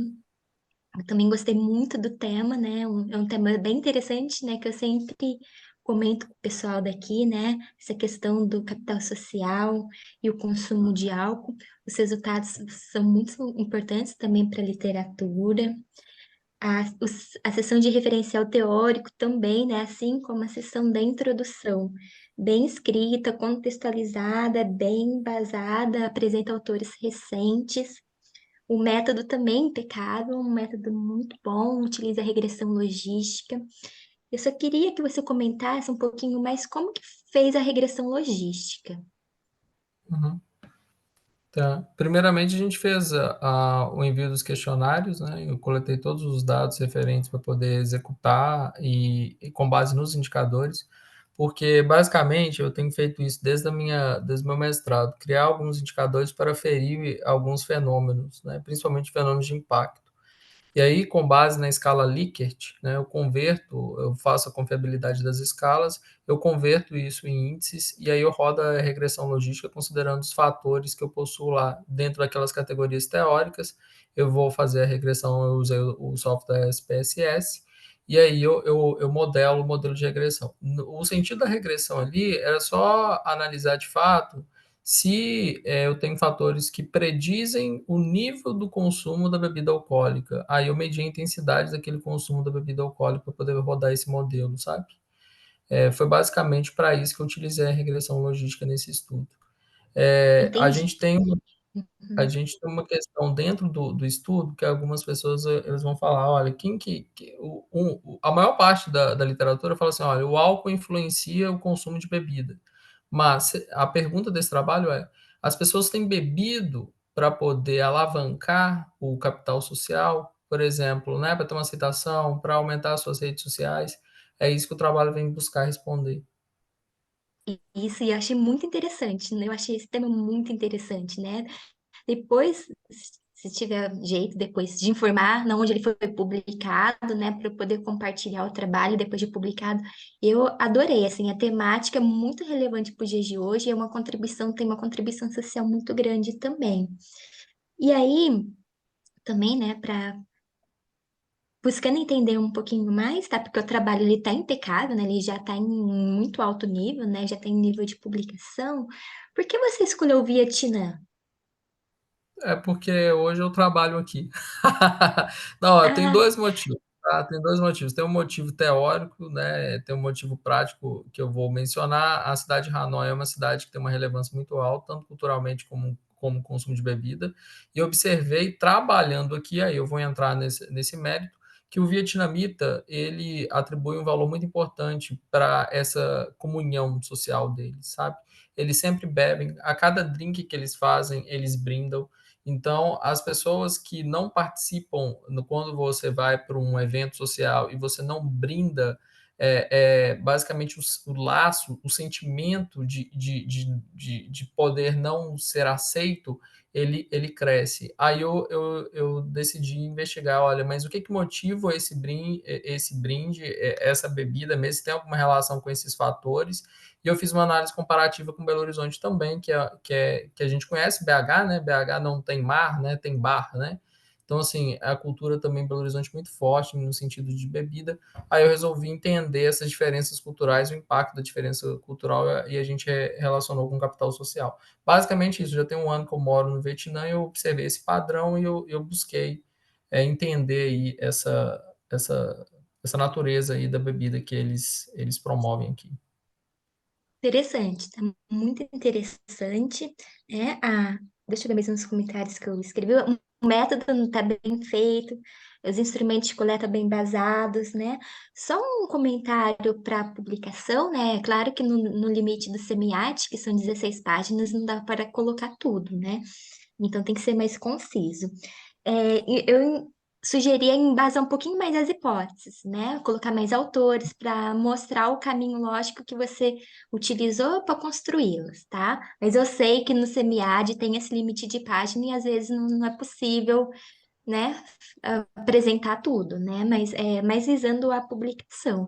Eu também gostei muito do tema, né? É um tema bem interessante, né? Que eu sempre comento com o pessoal daqui, né? Essa questão do capital social e o consumo de álcool. Os resultados são muito importantes também para a literatura. A sessão de referencial teórico também, né? Assim como a sessão da introdução, bem escrita, contextualizada, bem embasada, apresenta autores recentes. O método também impecável, um método muito bom, utiliza a regressão logística. Eu só queria que você comentasse um pouquinho mais como que fez a regressão logística. Uhum. Tá. Primeiramente, a gente fez o envio dos questionários, né? Eu coletei todos os dados referentes para poder executar e com base nos indicadores, porque basicamente eu tenho feito isso desde o meu mestrado, criar alguns indicadores para ferir alguns fenômenos, né? Principalmente fenômenos de impacto. E aí, com base na escala Likert, né, eu faço a confiabilidade das escalas, eu converto isso em índices e aí eu rodo a regressão logística considerando os fatores que eu possuo lá dentro daquelas categorias teóricas. Eu vou fazer a regressão, eu usei o software SPSS, e aí eu modelo o modelo de regressão. O sentido da regressão ali era só analisar de fato se eu tenho fatores que predizem o nível do consumo da bebida alcoólica, aí eu medi a intensidade daquele consumo da bebida alcoólica para poder rodar esse modelo, sabe? Foi basicamente para isso que eu utilizei a regressão logística nesse estudo. É, a Entendi. gente tem uma, a Uhum. gente tem uma questão dentro do estudo que algumas pessoas eles vão falar, olha, a maior parte da literatura fala assim, olha, o álcool influencia o consumo de bebida. Mas a pergunta desse trabalho é: as pessoas têm bebido para poder alavancar o capital social, por exemplo, né, para ter uma aceitação, para aumentar suas redes sociais? É isso que o trabalho vem buscar responder. Isso, e eu achei muito interessante, né? Eu achei esse tema muito interessante, né? Depois, se tiver jeito, depois de informar na onde ele foi publicado, né, para eu poder compartilhar o trabalho depois de publicado, eu adorei, assim, a temática é muito relevante para os dias de hoje, tem uma contribuição social muito grande também. E aí, também, né, para buscando entender um pouquinho mais, tá? Porque o trabalho ele tá impecável, né? Ele já está em muito alto nível, né? Já tem nível de publicação. Por que você escolheu o Vietnã? É porque hoje eu trabalho aqui. Não, ó, tem Ah, dois motivos, tá? Tem dois motivos. Tem um motivo teórico, né? Tem um motivo prático que eu vou mencionar. A cidade de Hanoi é uma cidade que tem uma relevância muito alta, tanto culturalmente como consumo de bebida. E observei trabalhando aqui, aí eu vou entrar nesse mérito, que o vietnamita ele atribui um valor muito importante para essa comunhão social deles, sabe? Eles sempre bebem, a cada drink que eles fazem, eles brindam. Então, as pessoas que não participam quando você vai para um evento social e você não brinda, basicamente o laço, o sentimento de poder não ser aceito, ele cresce. Aí eu decidi investigar, olha, mas o que que motiva esse brinde, essa bebida, mesmo se tem alguma relação com esses fatores? E eu fiz uma análise comparativa com Belo Horizonte também, que a gente conhece BH, né? BH não tem mar, né? Tem bar, né? Então, assim, a cultura também em Belo Horizonte é muito forte no sentido de bebida. Aí eu resolvi entender essas diferenças culturais, o impacto da diferença cultural e a gente relacionou com o capital social. Basicamente isso, já tem um ano que eu moro no Vietnã e eu observei esse padrão e eu busquei entender aí essa natureza aí da bebida que eles promovem aqui. interessante, tá muito interessante. Deixa eu ver mais uns comentários que eu escrevi. O método não está bem feito, os instrumentos de coleta bem basados, né? Só um comentário para a publicação, né? É claro que no limite do SEMIAT, que são 16 páginas, não dá para colocar tudo, né? Então tem que ser mais conciso. E eu sugeria embasar um pouquinho mais as hipóteses, né? Colocar mais autores para mostrar o caminho lógico que você utilizou para construí-las, tá? Mas eu sei que no SEMIAD tem esse limite de página e às vezes não é possível, né, apresentar tudo, né? Mas visando a publicação.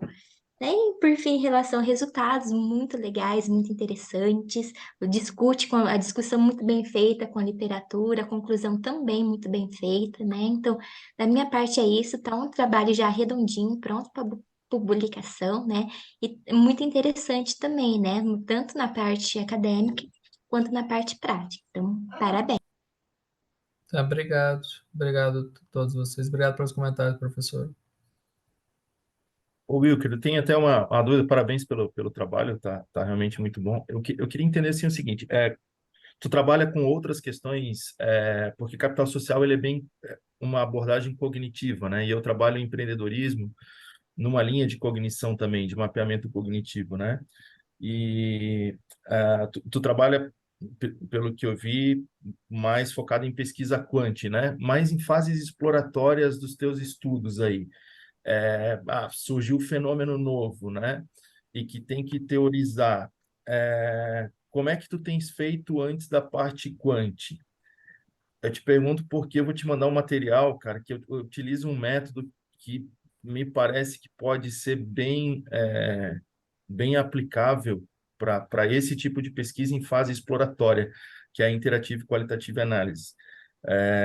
né? E, por fim, em relação a resultados muito legais, muito interessantes, a discussão muito bem feita com a literatura, a conclusão também muito bem feita, né? Então, da minha parte é isso, tá um trabalho já redondinho, pronto para publicação, né? E muito interessante também, né? Tanto na parte acadêmica quanto na parte prática. Então, parabéns. Tá, obrigado. Obrigado a todos vocês. Obrigado pelos comentários, professor. Ô, Wilker, eu tenho até uma dúvida, parabéns pelo trabalho, tá realmente muito bom. Eu queria entender assim, o seguinte, tu trabalha com outras questões, porque capital social ele é bem uma abordagem cognitiva, né? E eu trabalho em empreendedorismo numa linha de cognição também, de mapeamento cognitivo, né? E tu trabalha, pelo que eu vi, mais focado em pesquisa quant, né? Mais em fases exploratórias dos teus estudos aí. Surgiu um fenômeno novo, né? E que tem que teorizar. Como é que tu tens feito antes da parte quant? Eu te pergunto porque eu vou te mandar um material, cara, que eu utilizo um método que me parece que pode ser bem aplicável para esse tipo de pesquisa em fase exploratória, que é a interativa e qualitativa análise.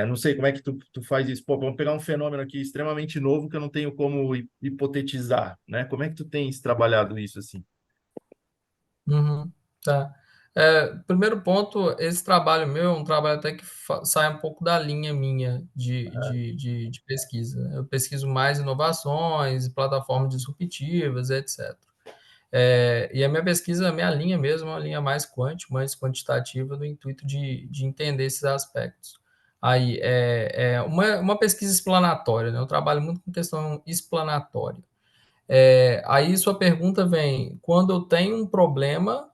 Não sei como é que tu faz isso. Pô, vamos pegar um fenômeno aqui extremamente novo que eu não tenho como hipotetizar, né? Como é que tu tens trabalhado isso assim? Uhum, tá. Primeiro ponto, esse trabalho meu é um trabalho até que sai um pouco da linha minha de pesquisa, né? Eu pesquiso mais inovações, plataformas disruptivas, etc. E a minha pesquisa, a minha linha mesmo, é uma linha mais mais quantitativa, no intuito de entender esses aspectos. Aí, uma pesquisa explanatória, né? Eu trabalho muito com questão explanatória. Aí sua pergunta vem, quando eu tenho um problema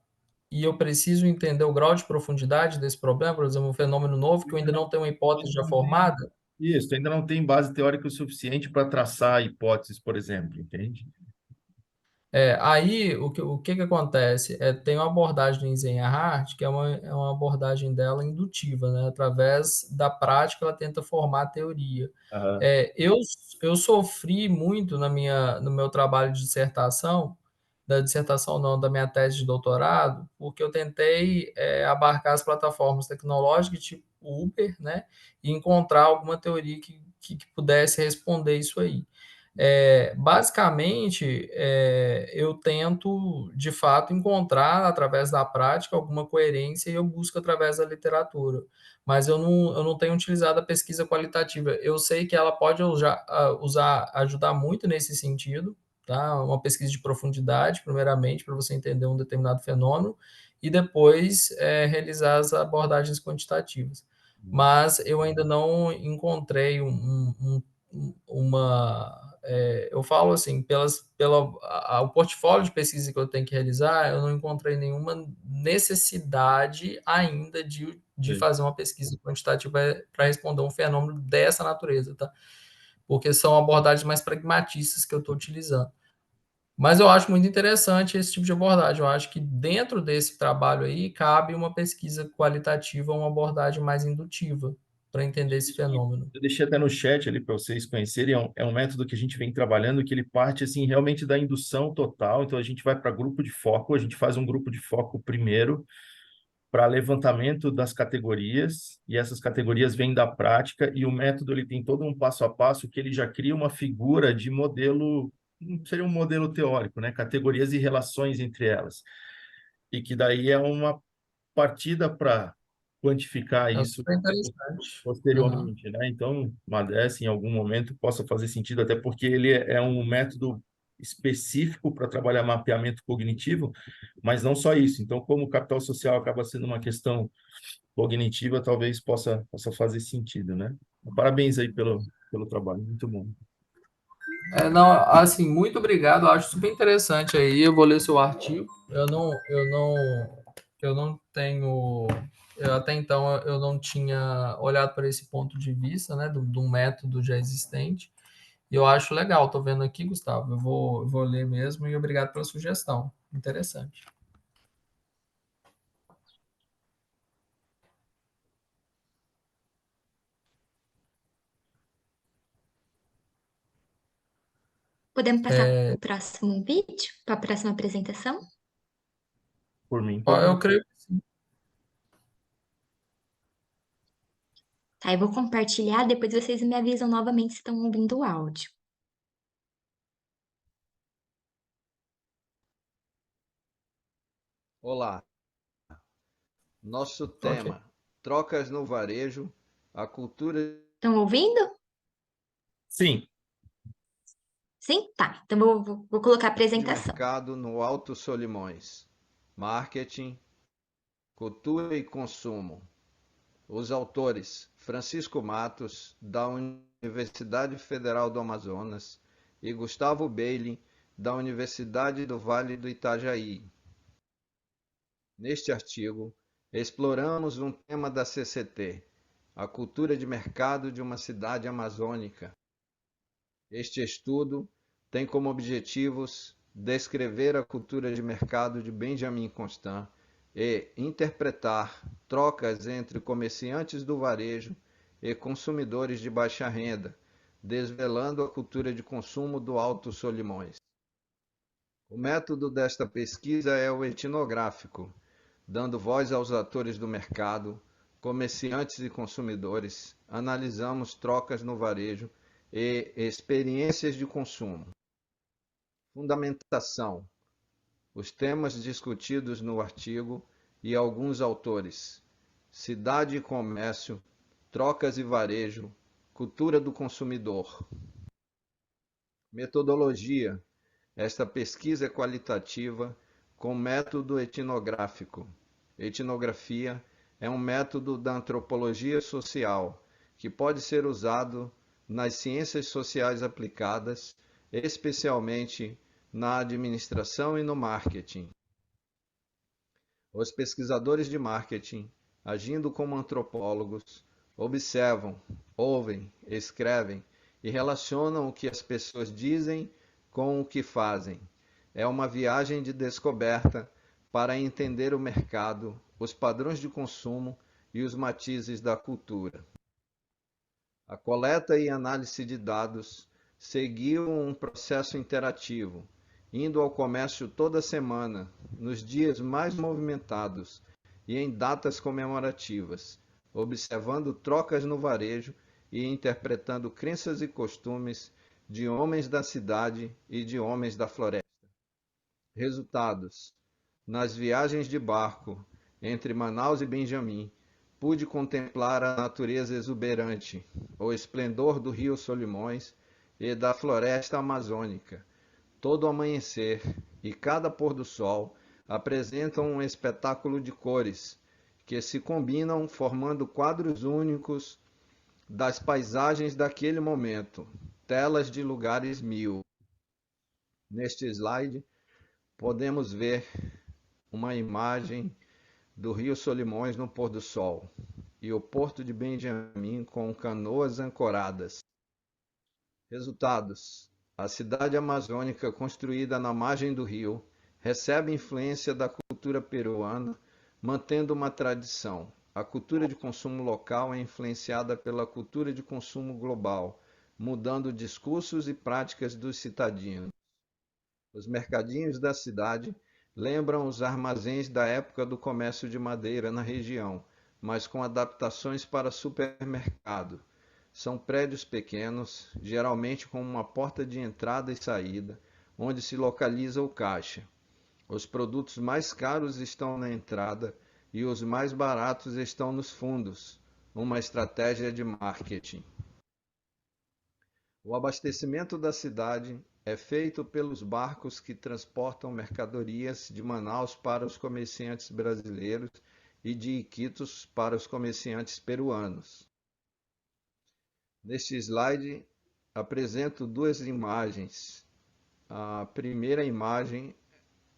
e eu preciso entender o grau de profundidade desse problema, por exemplo, um fenômeno novo que eu ainda não tenho uma hipótese já formada. Isso, tu ainda não tem base teórica o suficiente para traçar hipóteses, por exemplo, entende? Aí, o que acontece? Tem uma abordagem do Eisenhardt, que é uma abordagem dela indutiva, né? Através da prática, ela tenta formar a teoria. Aham, Eu sofri muito no meu trabalho de dissertação, da dissertação não, da minha tese de doutorado, porque eu tentei abarcar as plataformas tecnológicas tipo Uber, né? E encontrar alguma teoria que pudesse responder isso aí. Basicamente, eu tento, de fato, encontrar, através da prática, alguma coerência e eu busco através da literatura. Mas eu não tenho utilizado a pesquisa qualitativa. Eu sei que ela pode ajudar muito nesse sentido, tá? Uma pesquisa de profundidade, primeiramente, para você entender um determinado fenômeno, e depois realizar as abordagens quantitativas. Mas eu ainda não encontrei eu falo assim, o portfólio de pesquisa que eu tenho que realizar, eu não encontrei nenhuma necessidade ainda de sim. fazer uma pesquisa quantitativa para responder um fenômeno dessa natureza, tá? Porque são abordagens mais pragmatistas que eu estou utilizando. Mas eu acho muito interessante esse tipo de abordagem. Eu acho que dentro desse trabalho aí cabe uma pesquisa qualitativa, uma abordagem mais indutiva para entender esse fenômeno. Eu deixei até no chat ali para vocês conhecerem, é um método que a gente vem trabalhando, que ele parte assim realmente da indução total. Então a gente vai para grupo de foco, a gente faz um grupo de foco primeiro para levantamento das categorias, e essas categorias vêm da prática, e o método ele tem todo um passo a passo que ele já cria uma figura de modelo, seria um modelo teórico, né? Categorias e relações entre elas. E que daí é uma partida para quantificar É isso super interessante. Aham. posteriormente, né? Então, Madessa, em algum momento, possa fazer sentido, até porque ele é um método específico para trabalhar mapeamento cognitivo, mas não só isso. Então, como o capital social acaba sendo uma questão cognitiva, talvez possa fazer sentido, né? Parabéns aí pelo trabalho, muito bom. Não, assim, muito obrigado. Eu acho super interessante aí. Eu vou ler seu artigo. Eu não tenho. Até então eu não tinha olhado para esse ponto de vista, né, do método já existente. E eu acho legal. Estou vendo aqui, Gustavo. Eu vou ler mesmo e obrigado pela sugestão. Interessante. Podemos passar para o próximo vídeo, para a próxima apresentação? Por mim, Ó, pode. eu creio que sim. Tá, eu vou compartilhar, depois vocês me avisam novamente se estão ouvindo o áudio. Olá, nosso Ok. tema: trocas no varejo, a cultura Estão ouvindo? Sim, Sim? Tá. Então vou colocar a de apresentação. mercado no Alto Solimões, marketing, cultura e consumo. Os autores: Francisco Matos, da Universidade Federal do Amazonas, e Gustavo Bailey, da Universidade do Vale do Itajaí. Neste artigo, exploramos um tema da CCT, a cultura de mercado de uma cidade amazônica. Este estudo tem como objetivos descrever a cultura de mercado de Benjamin Constant e interpretar trocas entre comerciantes do varejo e consumidores de baixa renda, desvelando a cultura de consumo do Alto Solimões. O método desta pesquisa é o etnográfico, dando voz aos atores do mercado, comerciantes e consumidores, analisamos trocas no varejo e experiências de consumo. Fundamentação: os temas discutidos no artigo e alguns autores: cidade e comércio, trocas e varejo, cultura do consumidor. Metodologia: esta pesquisa é qualitativa com método etnográfico. Etnografia é um método da antropologia social que pode ser usado nas ciências sociais aplicadas, especialmente na administração e no marketing. Os pesquisadores de marketing, agindo como antropólogos, observam, ouvem, escrevem e relacionam o que as pessoas dizem com o que fazem. É uma viagem de descoberta para entender o mercado, os padrões de consumo e os matizes da cultura. A coleta e análise de dados seguiu um processo interativo, indo ao comércio toda semana, nos dias mais movimentados e em datas comemorativas, observando trocas no varejo e interpretando crenças e costumes de homens da cidade e de homens da floresta. Resultados: nas viagens de barco entre Manaus e Benjamim, pude contemplar a natureza exuberante, o esplendor do rio Solimões e da floresta amazônica. Todo amanhecer e cada pôr do sol apresentam um espetáculo de cores que se combinam formando quadros únicos das paisagens daquele momento, telas de lugares mil. Neste slide, podemos ver uma imagem do rio Solimões no pôr do sol e o porto de Benjamim com canoas ancoradas. Resultados: a cidade amazônica construída na margem do rio recebe influência da cultura peruana, mantendo uma tradição. A cultura de consumo local é influenciada pela cultura de consumo global, mudando discursos e práticas dos citadinos. Os mercadinhos da cidade lembram os armazéns da época do comércio de madeira na região, mas com adaptações para supermercado. São prédios pequenos, geralmente com uma porta de entrada e saída, onde se localiza o caixa. Os produtos mais caros estão na entrada e os mais baratos estão nos fundos, uma estratégia de marketing. O abastecimento da cidade é feito pelos barcos que transportam mercadorias de Manaus para os comerciantes brasileiros e de Iquitos para os comerciantes peruanos. Neste slide, apresento duas imagens. A primeira imagem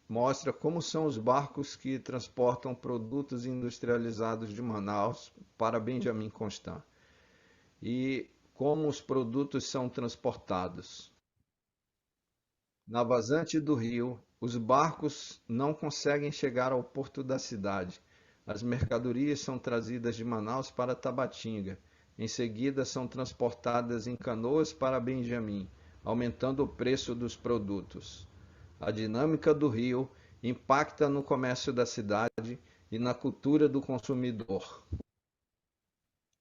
mostra como são os barcos que transportam produtos industrializados de Manaus para Benjamin Constant e como os produtos são transportados. Na vazante do rio, os barcos não conseguem chegar ao porto da cidade. As mercadorias são trazidas de Manaus para Tabatinga. Em seguida, são transportadas em canoas para Benjamim, aumentando o preço dos produtos. A dinâmica do rio impacta no comércio da cidade e na cultura do consumidor.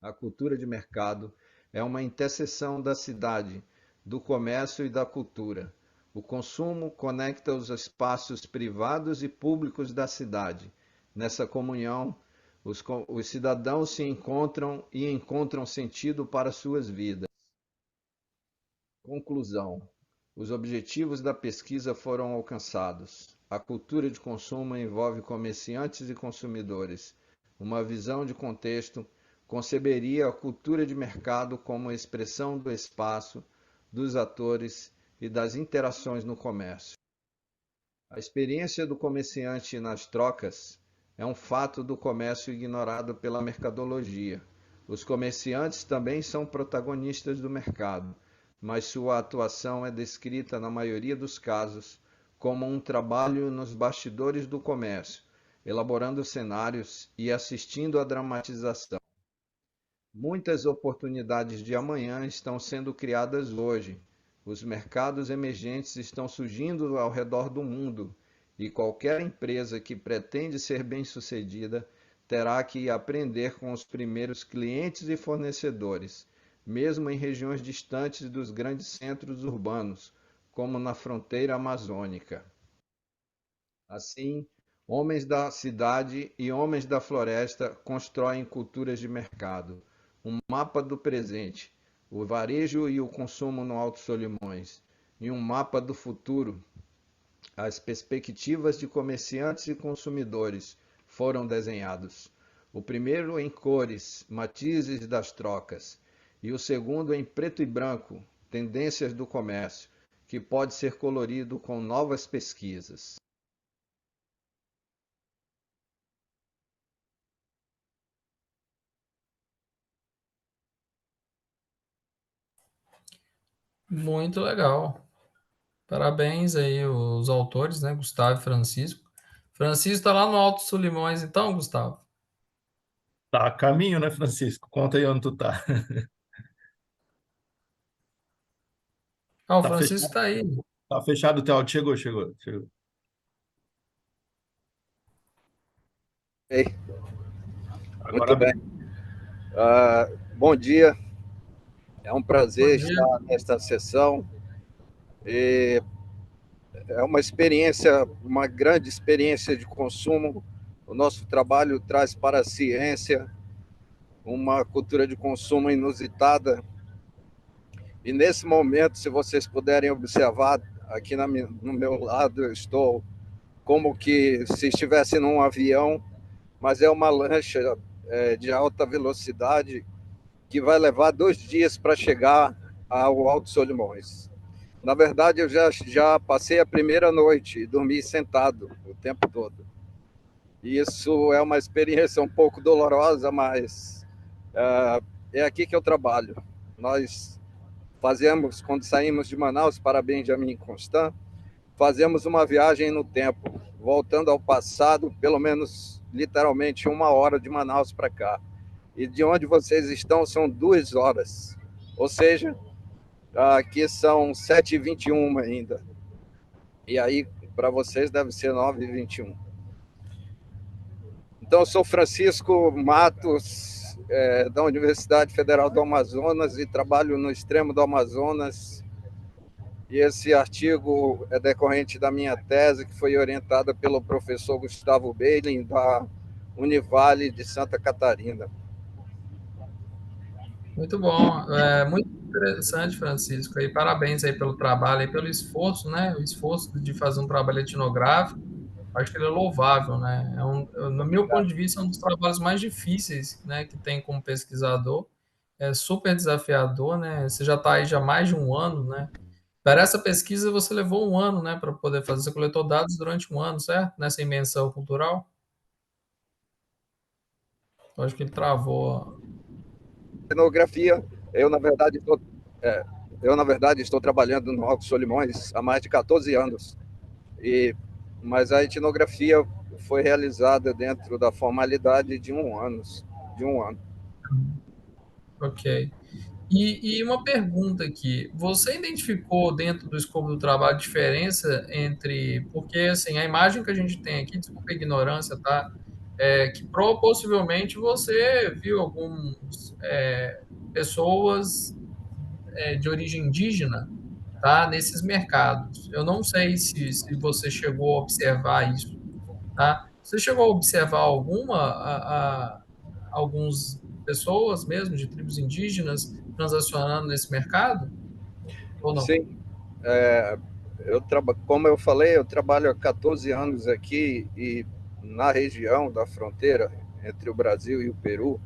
A cultura de mercado é uma interseção da cidade, do comércio e da cultura. O consumo conecta os espaços privados e públicos da cidade. Nessa comunhão, os cidadãos se encontram e encontram sentido para suas vidas. Conclusão: os objetivos da pesquisa foram alcançados. A cultura de consumo envolve comerciantes e consumidores. Uma visão de contexto conceberia a cultura de mercado como expressão do espaço, dos atores e das interações no comércio. A experiência do comerciante nas trocas é um fato do comércio ignorado pela mercadologia. Os comerciantes também são protagonistas do mercado, mas sua atuação é descrita, na maioria dos casos, como um trabalho nos bastidores do comércio, elaborando cenários e assistindo à dramatização. Muitas oportunidades de amanhã estão sendo criadas hoje. Os mercados emergentes estão surgindo ao redor do mundo e qualquer empresa que pretende ser bem-sucedida terá que aprender com os primeiros clientes e fornecedores, mesmo em regiões distantes dos grandes centros urbanos, como na fronteira amazônica. Assim, homens da cidade e homens da floresta constroem culturas de mercado, um mapa do presente, o varejo e o consumo no Alto Solimões, e um mapa do futuro. As perspectivas de comerciantes e consumidores foram desenhados. O primeiro em cores, matizes das trocas, e o segundo em preto e branco, tendências do comércio, que pode ser colorido com novas pesquisas. Muito legal. Parabéns aí os autores, né? Gustavo e Francisco. Francisco está lá no Alto Solimões, então, Gustavo? Tá a caminho, né, Francisco? Conta aí onde tu tá. Ah, o Tá Francisco fechado, está aí. tá fechado o teu áudio. Chegou. Ei, Agora muito bem. abriu. Bom dia, é um Bom prazer dia. estar nesta sessão. E é uma experiência, uma grande experiência de consumo. O nosso trabalho traz para a ciência uma cultura de consumo inusitada. E nesse momento, se vocês puderem observar, aqui no meu lado, eu estou como que se estivesse num avião, mas é uma lancha de alta velocidade que vai levar 2 dias para chegar ao Alto Solimões. Na verdade, eu já passei a primeira noite e dormi sentado o tempo todo. E isso é uma experiência um pouco dolorosa, mas é aqui que eu trabalho. Nós fazemos, quando saímos de Manaus para Benjamin Constant, fazemos uma viagem no tempo, voltando ao passado, pelo menos literalmente 1 hora de Manaus para cá. E de onde vocês estão são 2 horas. Ou seja, aqui são 7h21 ainda. E aí, para vocês, deve ser 9h21. Então, eu sou Francisco Matos, da Universidade Federal do Amazonas, e trabalho no extremo do Amazonas. E esse artigo é decorrente da minha tese, que foi orientada pelo professor Gustavo Beilin, da Univale de Santa Catarina. Muito bom. Muito interessante, Francisco. E parabéns aí pelo trabalho e pelo esforço, né? O esforço de fazer um trabalho etnográfico. Acho que ele é louvável, né? No meu ponto de vista, é um dos trabalhos mais difíceis, né, que tem como pesquisador. É super desafiador, né? Você já está aí já há mais de um ano, né? Para essa pesquisa você levou um ano, né, para poder fazer. Você coletou dados durante um ano, certo? Nessa imensão cultural. Eu acho que ele travou. Etnografia, eu é, na verdade estou trabalhando no Alto Solimões há mais de 14 anos. Mas a etnografia foi realizada dentro da formalidade de um ano. Ok. E uma pergunta aqui, você identificou dentro do escopo do trabalho diferença entre, porque assim, a imagem que a gente tem aqui, desculpa a ignorância, tá? É que possivelmente você viu algumas pessoas de origem indígena, tá? Nesses mercados. Eu não sei se você chegou a observar isso, tá? Você chegou a observar algumas pessoas mesmo de tribos indígenas transacionando nesse mercado ou não? Sim, como eu falei, eu trabalho há 14 anos aqui e na região da fronteira entre o Brasil e o Peru,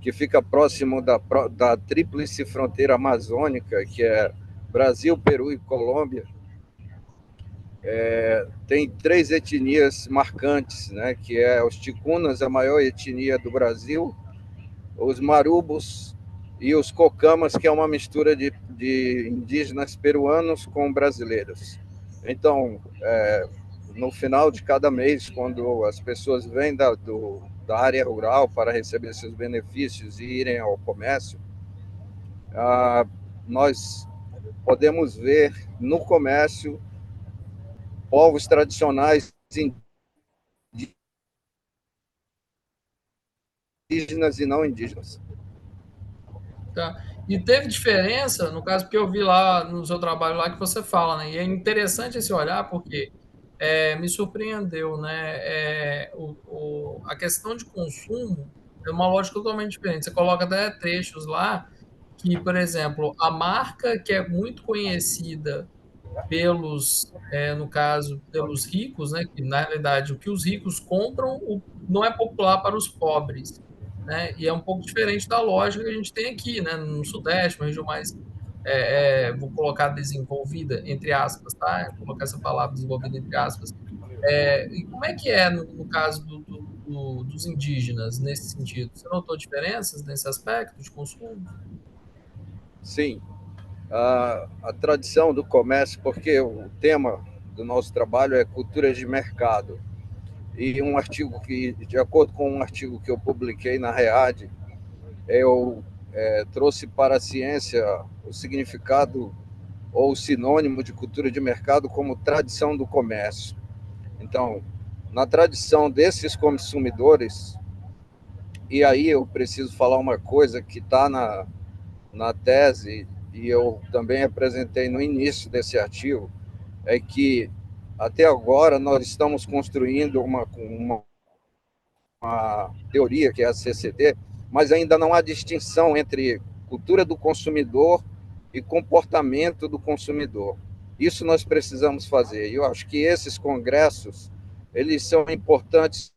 que fica próximo da tríplice fronteira amazônica, que é Brasil, Peru e Colômbia. Tem três etnias marcantes, né, que é os ticunas, a maior etnia do Brasil, os marubos e os cocamas, que é uma mistura de indígenas peruanos com brasileiros. Então, no final de cada mês, quando as pessoas vêm da área rural para receber seus benefícios e irem ao comércio, nós podemos ver no comércio povos tradicionais indígenas e não indígenas. Tá? E teve diferença, no caso, porque eu vi lá no seu trabalho lá que você fala, né? E é interessante esse olhar, porque me surpreendeu, né? A questão de consumo é uma lógica totalmente diferente. Você coloca até trechos lá que, por exemplo, a marca que é muito conhecida no caso, pelos ricos, né? Que na realidade o que os ricos compram não é popular para os pobres, né? E é um pouco diferente da lógica que a gente tem aqui, né? No Sudeste, uma região mais, vou colocar desenvolvida, entre aspas, tá? Vou colocar essa palavra desenvolvida entre aspas. E como é que é no caso dos indígenas nesse sentido? Você notou diferenças nesse aspecto de consumo? Sim, a tradição do comércio, porque o tema do nosso trabalho é cultura de mercado. E um artigo de acordo com um artigo que eu publiquei na READ, eu trouxe para a ciência o significado ou o sinônimo de cultura de mercado como tradição do comércio. Então, na tradição desses consumidores, e aí eu preciso falar uma coisa que está na tese, e eu também apresentei no início desse artigo, é que até agora nós estamos construindo uma teoria, que é a CCD, mas ainda não há distinção entre cultura do consumidor e comportamento do consumidor. Isso nós precisamos fazer. E eu acho que esses congressos, eles são importantes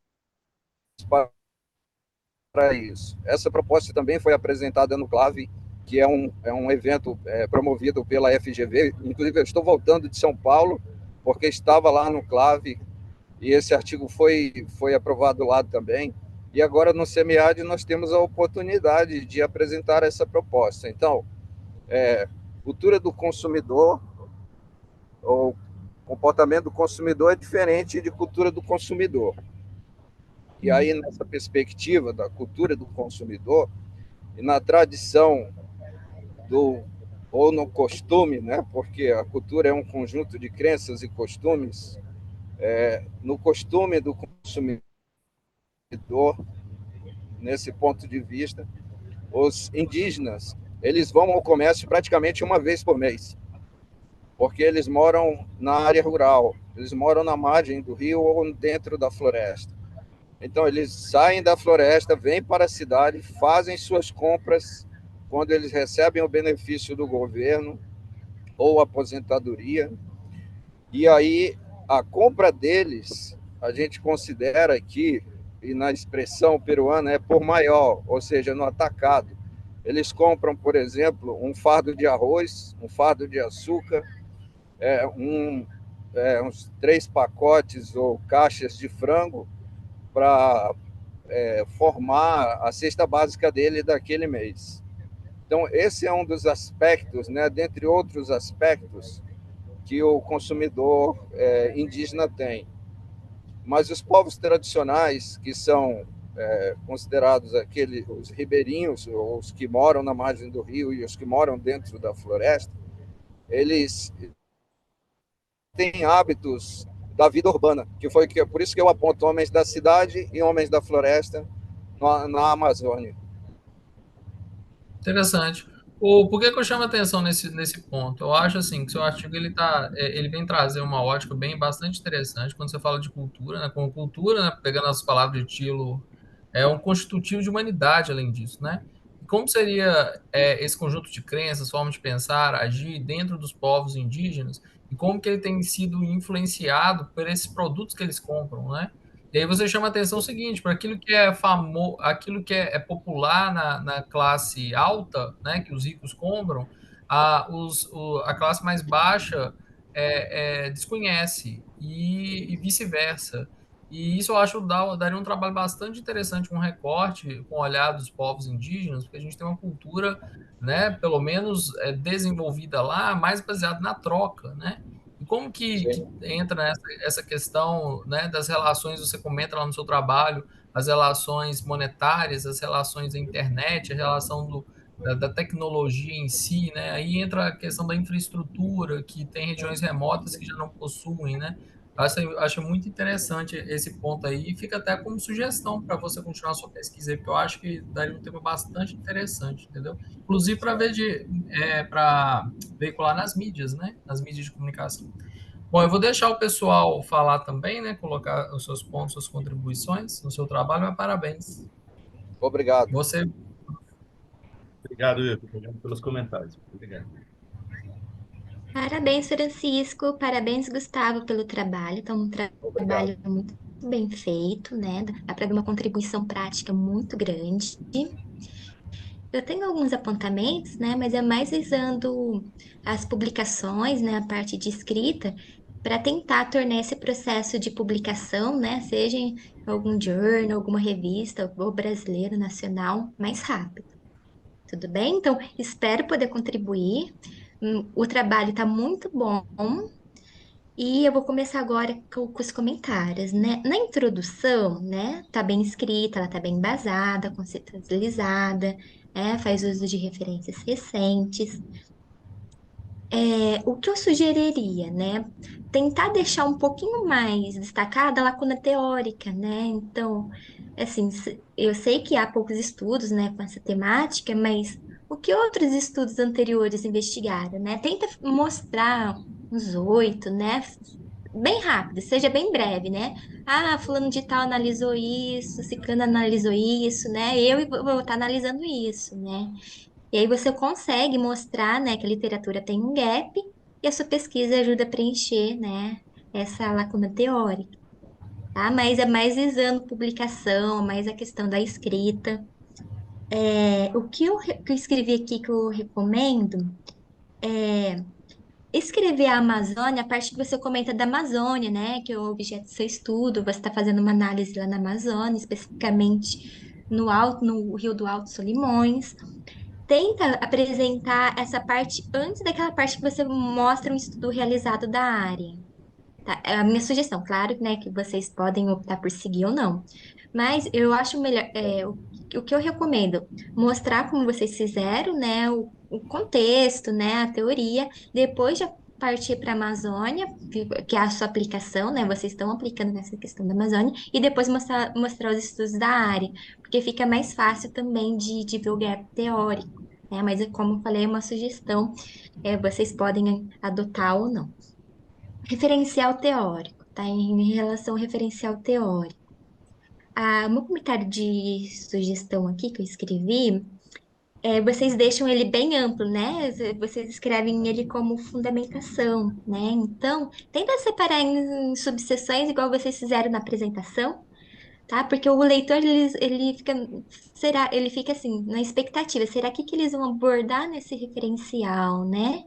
para isso. Essa proposta também foi apresentada no CLAVE, que é um evento promovido pela FGV. Inclusive, eu estou voltando de São Paulo, porque estava lá no CLAVE, e esse artigo foi aprovado lá também. E agora, no SEMEAD, nós temos a oportunidade de apresentar essa proposta. Então, cultura do consumidor, ou comportamento do consumidor, é diferente de cultura do consumidor. E aí, nessa perspectiva da cultura do consumidor, e na tradição ou no costume, né? Porque a cultura é um conjunto de crenças e costumes, no costume do consumidor, nesse ponto de vista, os indígenas, eles vão ao comércio praticamente uma vez por mês, porque eles moram na área rural, eles moram na margem do rio ou dentro da floresta. Então, eles saem da floresta, vêm para a cidade, fazem suas compras quando eles recebem o benefício do governo ou aposentadoria. E aí, a compra deles, a gente considera aqui, e na expressão peruana, é por maior, ou seja, no atacado. Eles compram, por exemplo, um fardo de arroz, um fardo de açúcar, uns 3 pacotes ou caixas de frango, para formar a cesta básica dele daquele mês. Então, esse é um dos aspectos, né, dentre outros aspectos, que o consumidor indígena tem. Mas os povos tradicionais, que são considerados os ribeirinhos, os que moram na margem do rio e os que moram dentro da floresta, eles têm hábitos da vida urbana, por isso que eu aponto homens da cidade e homens da floresta na Amazônia. Interessante. Por que que eu chamo a atenção nesse ponto? Eu acho assim que seu artigo ele vem trazer uma ótica bastante interessante quando você fala de cultura, né? Como cultura, né? Pegando as palavras de Tilo, é um constitutivo de humanidade, além disso, né? E como seria esse conjunto de crenças, forma de pensar, agir dentro dos povos indígenas e como que ele tem sido influenciado por esses produtos que eles compram, né? E aí você chama a atenção o seguinte, para aquilo que é famoso, aquilo que é popular na classe alta, né, que os ricos compram, a classe mais baixa desconhece e vice-versa. E isso eu acho daria um trabalho bastante interessante, um recorte com o olhar dos povos indígenas, porque a gente tem uma cultura, né, pelo menos desenvolvida lá, mais baseada na troca, né? E como que entra essa questão, né, das relações, você comenta lá no seu trabalho, as relações monetárias, as relações da internet, a relação da tecnologia em si, né? Aí entra a questão da infraestrutura, que tem regiões remotas que já não possuem, né? Acho muito interessante esse ponto aí, e fica até como sugestão para você continuar a sua pesquisa aí, porque eu acho que daria um tema bastante interessante, entendeu? Inclusive para veicular nas mídias, né? Nas mídias de comunicação. Bom, eu vou deixar o pessoal falar também, né? Colocar os seus pontos, suas contribuições no seu trabalho, mas parabéns. Obrigado. Você. Obrigado, Ivo. Obrigado pelos comentários. Obrigado. Parabéns, Francisco. Parabéns, Gustavo, pelo trabalho. Então, um Obrigado. trabalho muito bem feito, né? Dá para dar uma contribuição prática muito grande. Eu tenho alguns apontamentos, né? Mas é mais visando as publicações, né? A parte de escrita, para tentar tornar esse processo de publicação, né? Seja em algum journal, alguma revista, ou brasileira, nacional, mais rápido. Tudo bem? Então, espero poder contribuir. O trabalho está muito bom e eu vou começar agora com os comentários, né? Na introdução, né? Tá bem escrita, ela tá bem embasada, conceitualizada, faz uso de referências recentes. O que eu sugeriria, né? Tentar deixar um pouquinho mais destacada a lacuna teórica, né? Então, assim, eu sei que há poucos estudos, né, com essa temática, mas o que outros estudos anteriores investigaram, né? Tenta mostrar uns 8, né? Bem rápido, seja bem breve, né? Ah, fulano de tal analisou isso, ciclano analisou isso, né? Eu vou estar analisando isso, né? E aí você consegue mostrar, né, que a literatura tem um gap e a sua pesquisa ajuda a preencher, né, essa lacuna teórica, tá? Mas é mais visando publicação, mais a questão da escrita. O que eu escrevi aqui que eu recomendo é escrever a Amazônia, a parte que você comenta da Amazônia, né, que é o objeto do seu estudo, você está fazendo uma análise lá na Amazônia, especificamente no Rio do Alto Solimões. Tenta apresentar essa parte antes daquela parte que você mostra um estudo realizado da área. Tá? É a minha sugestão, claro, né, que vocês podem optar por seguir ou não. Mas eu acho melhor, o que eu recomendo, mostrar como vocês fizeram, né, o contexto, né, a teoria, depois já partir para a Amazônia, que é a sua aplicação, né, vocês estão aplicando nessa questão da Amazônia, e depois mostrar os estudos da área, porque fica mais fácil também de ver o gap teórico, né, mas como eu falei, é uma sugestão, vocês podem adotar ou não. Referencial teórico, tá? Em relação ao referencial teórico. Meu comentário de sugestão aqui que eu escrevi, vocês deixam ele bem amplo, né? Vocês escrevem ele como fundamentação, né? Então, tenta separar em subseções, igual vocês fizeram na apresentação, tá? Porque o leitor, ele fica assim, na expectativa, será que eles vão abordar nesse referencial, né?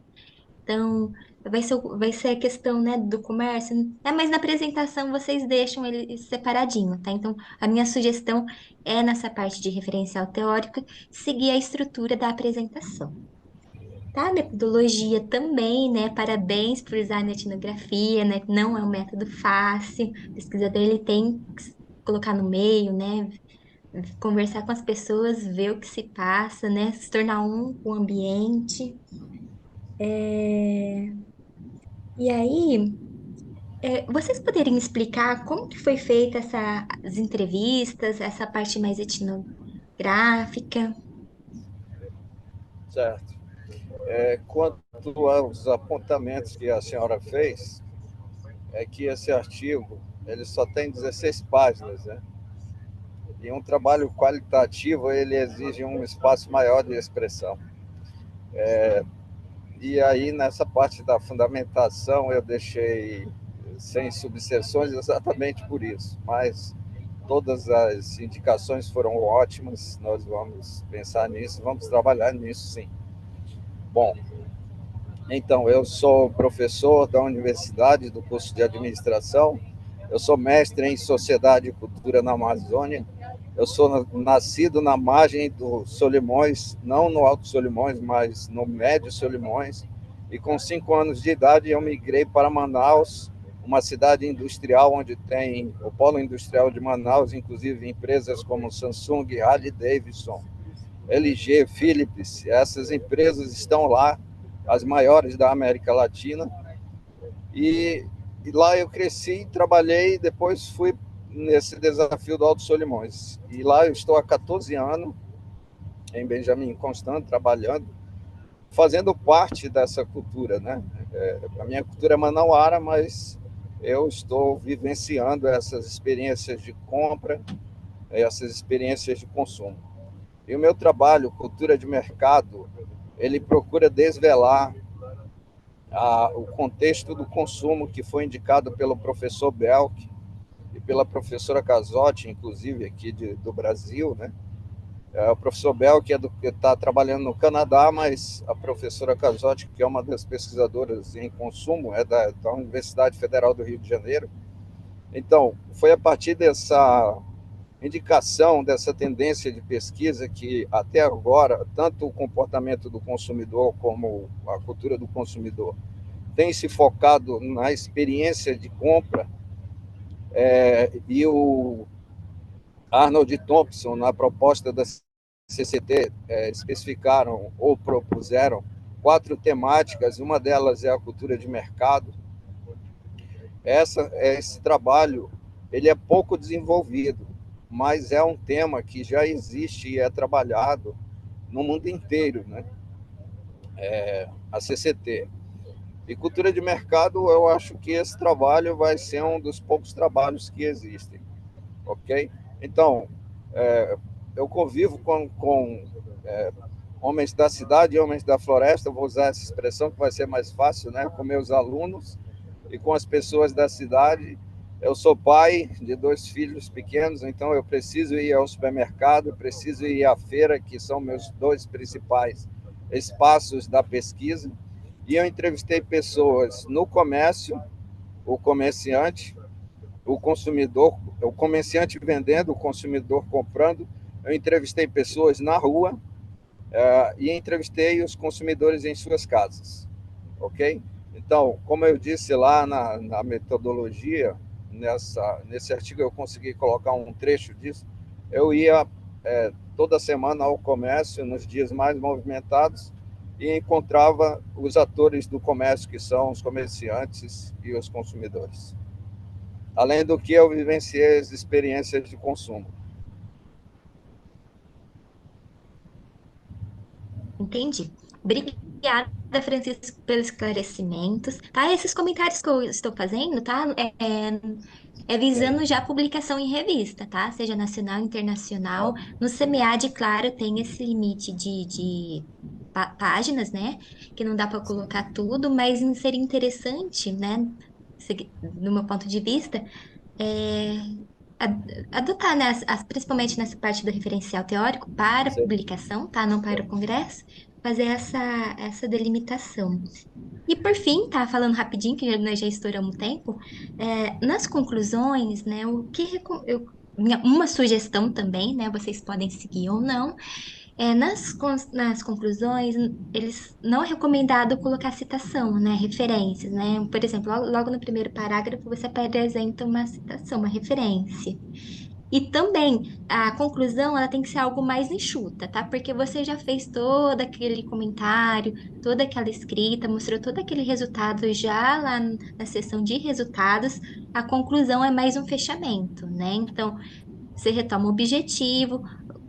Então, vai ser a questão, né, do comércio, mas na apresentação vocês deixam ele separadinho, tá? Então, a minha sugestão é nessa parte de referencial teórico, seguir a estrutura da apresentação. Tá? Metodologia também, né? Parabéns por usar a etnografia, né? Não é um método fácil, o pesquisador ele tem que colocar no meio, né? conversar com as pessoas, ver o que se passa, né? Se tornar um com o ambiente. É, E aí, vocês poderiam explicar como que foi feita as entrevistas, essa parte mais etnográfica? Certo. Quanto aos apontamentos que a senhora fez, é que esse artigo ele só tem 16 páginas, né? E um trabalho qualitativo ele exige um espaço maior de expressão. E aí, nessa parte da fundamentação, eu deixei sem subseções exatamente por isso. Mas todas as indicações foram ótimas, nós vamos pensar nisso, vamos trabalhar nisso, sim. Bom, então, eu sou professor da universidade do curso de administração, eu sou mestre em sociedade e cultura na Amazônia, eu sou nascido na margem do Solimões, não no Alto Solimões, mas no Médio Solimões, e com 5 anos de idade eu migrei para Manaus, uma cidade industrial onde tem o polo industrial de Manaus, inclusive empresas como Samsung, Harley Davidson, LG, Philips, essas empresas estão lá, as maiores da América Latina, e lá eu cresci, trabalhei, depois fui nesse desafio do Alto Solimões. E lá eu estou há 14 anos, em Benjamin Constant, trabalhando, fazendo parte dessa cultura, né? A minha cultura é manauara, mas eu estou vivenciando essas experiências de compra, essas experiências de consumo. E o meu trabalho, Cultura de Mercado, ele procura desvelar o contexto do consumo que foi indicado pelo professor Belk e pela professora Casotti, inclusive aqui do Brasil, né? O professor Belk está trabalhando no Canadá, mas a professora Casotti, que é uma das pesquisadoras em consumo, é da Universidade Federal do Rio de Janeiro. Então, foi a partir dessa indicação, dessa tendência de pesquisa que, até agora, tanto o comportamento do consumidor como a cultura do consumidor tem se focado na experiência de compra, e o Arnold e Thompson, na proposta da CCT, especificaram ou propuseram 4 temáticas, uma delas é a cultura de mercado. Esse trabalho ele é pouco desenvolvido, mas é um tema que já existe e é trabalhado no mundo inteiro, né? A CCT. E cultura de mercado, eu acho que esse trabalho vai ser um dos poucos trabalhos que existem, ok? Então, eu convivo com homens da cidade e homens da floresta, vou usar essa expressão que vai ser mais fácil, né? Com meus alunos e com as pessoas da cidade. Eu sou pai de 2 filhos pequenos, então eu preciso ir ao supermercado, preciso ir à feira, que são meus 2 principais espaços da pesquisa. E eu entrevistei pessoas no comércio, o comerciante, o consumidor, o comerciante vendendo, o consumidor comprando. Eu entrevistei pessoas na rua e entrevistei os consumidores em suas casas, ok? Então, como eu disse lá na metodologia, nesse artigo eu consegui colocar um trecho disso, eu ia toda semana ao comércio, nos dias mais movimentados, e encontrava os atores do comércio, que são os comerciantes e os consumidores. Além do que eu vivenciei as experiências de consumo. Entendi. Obrigada, Francisco, pelos esclarecimentos, tá? Esses comentários que eu estou fazendo, tá? É visando já a publicação em revista, tá? Seja nacional, internacional. No SEMEAD, claro, tem esse limite de páginas, né? Que não dá para colocar tudo, mas seria interessante, né? Do meu ponto de vista, é, adotar, né, principalmente nessa parte do referencial teórico para publicação, tá? Não para o congresso, fazer essa delimitação. E por fim, tá? Falando rapidinho, que nós já estouramos o tempo, nas conclusões, né, uma sugestão também, né? Vocês podem seguir ou não. Nas conclusões, eles não é recomendado colocar citação, né, referências, né? Por exemplo, logo no primeiro parágrafo você apresenta uma citação, uma referência. E também a conclusão ela tem que ser algo mais enxuta, tá? Porque você já fez todo aquele comentário, toda aquela escrita, mostrou todo aquele resultado já lá na seção de resultados. A conclusão é mais um fechamento, né? Então, você retoma o objetivo,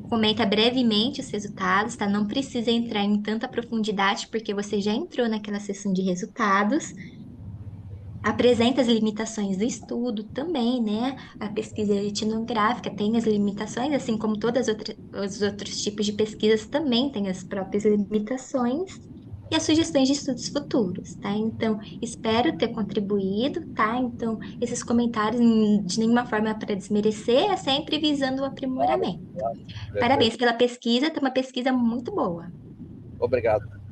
comenta brevemente os resultados, tá? Não precisa entrar em tanta profundidade, porque você já entrou naquela seção de resultados. Apresenta as limitações do estudo também, né? A pesquisa etnográfica tem as limitações, assim como todas os outros tipos de pesquisas também têm as próprias limitações. E as sugestões de estudos futuros, tá? Então, espero ter contribuído, tá? Então, esses comentários de nenhuma forma é para desmerecer, é sempre visando o aprimoramento. Parabéns Perfeito. pela pesquisa, tá uma pesquisa muito boa. Obrigado.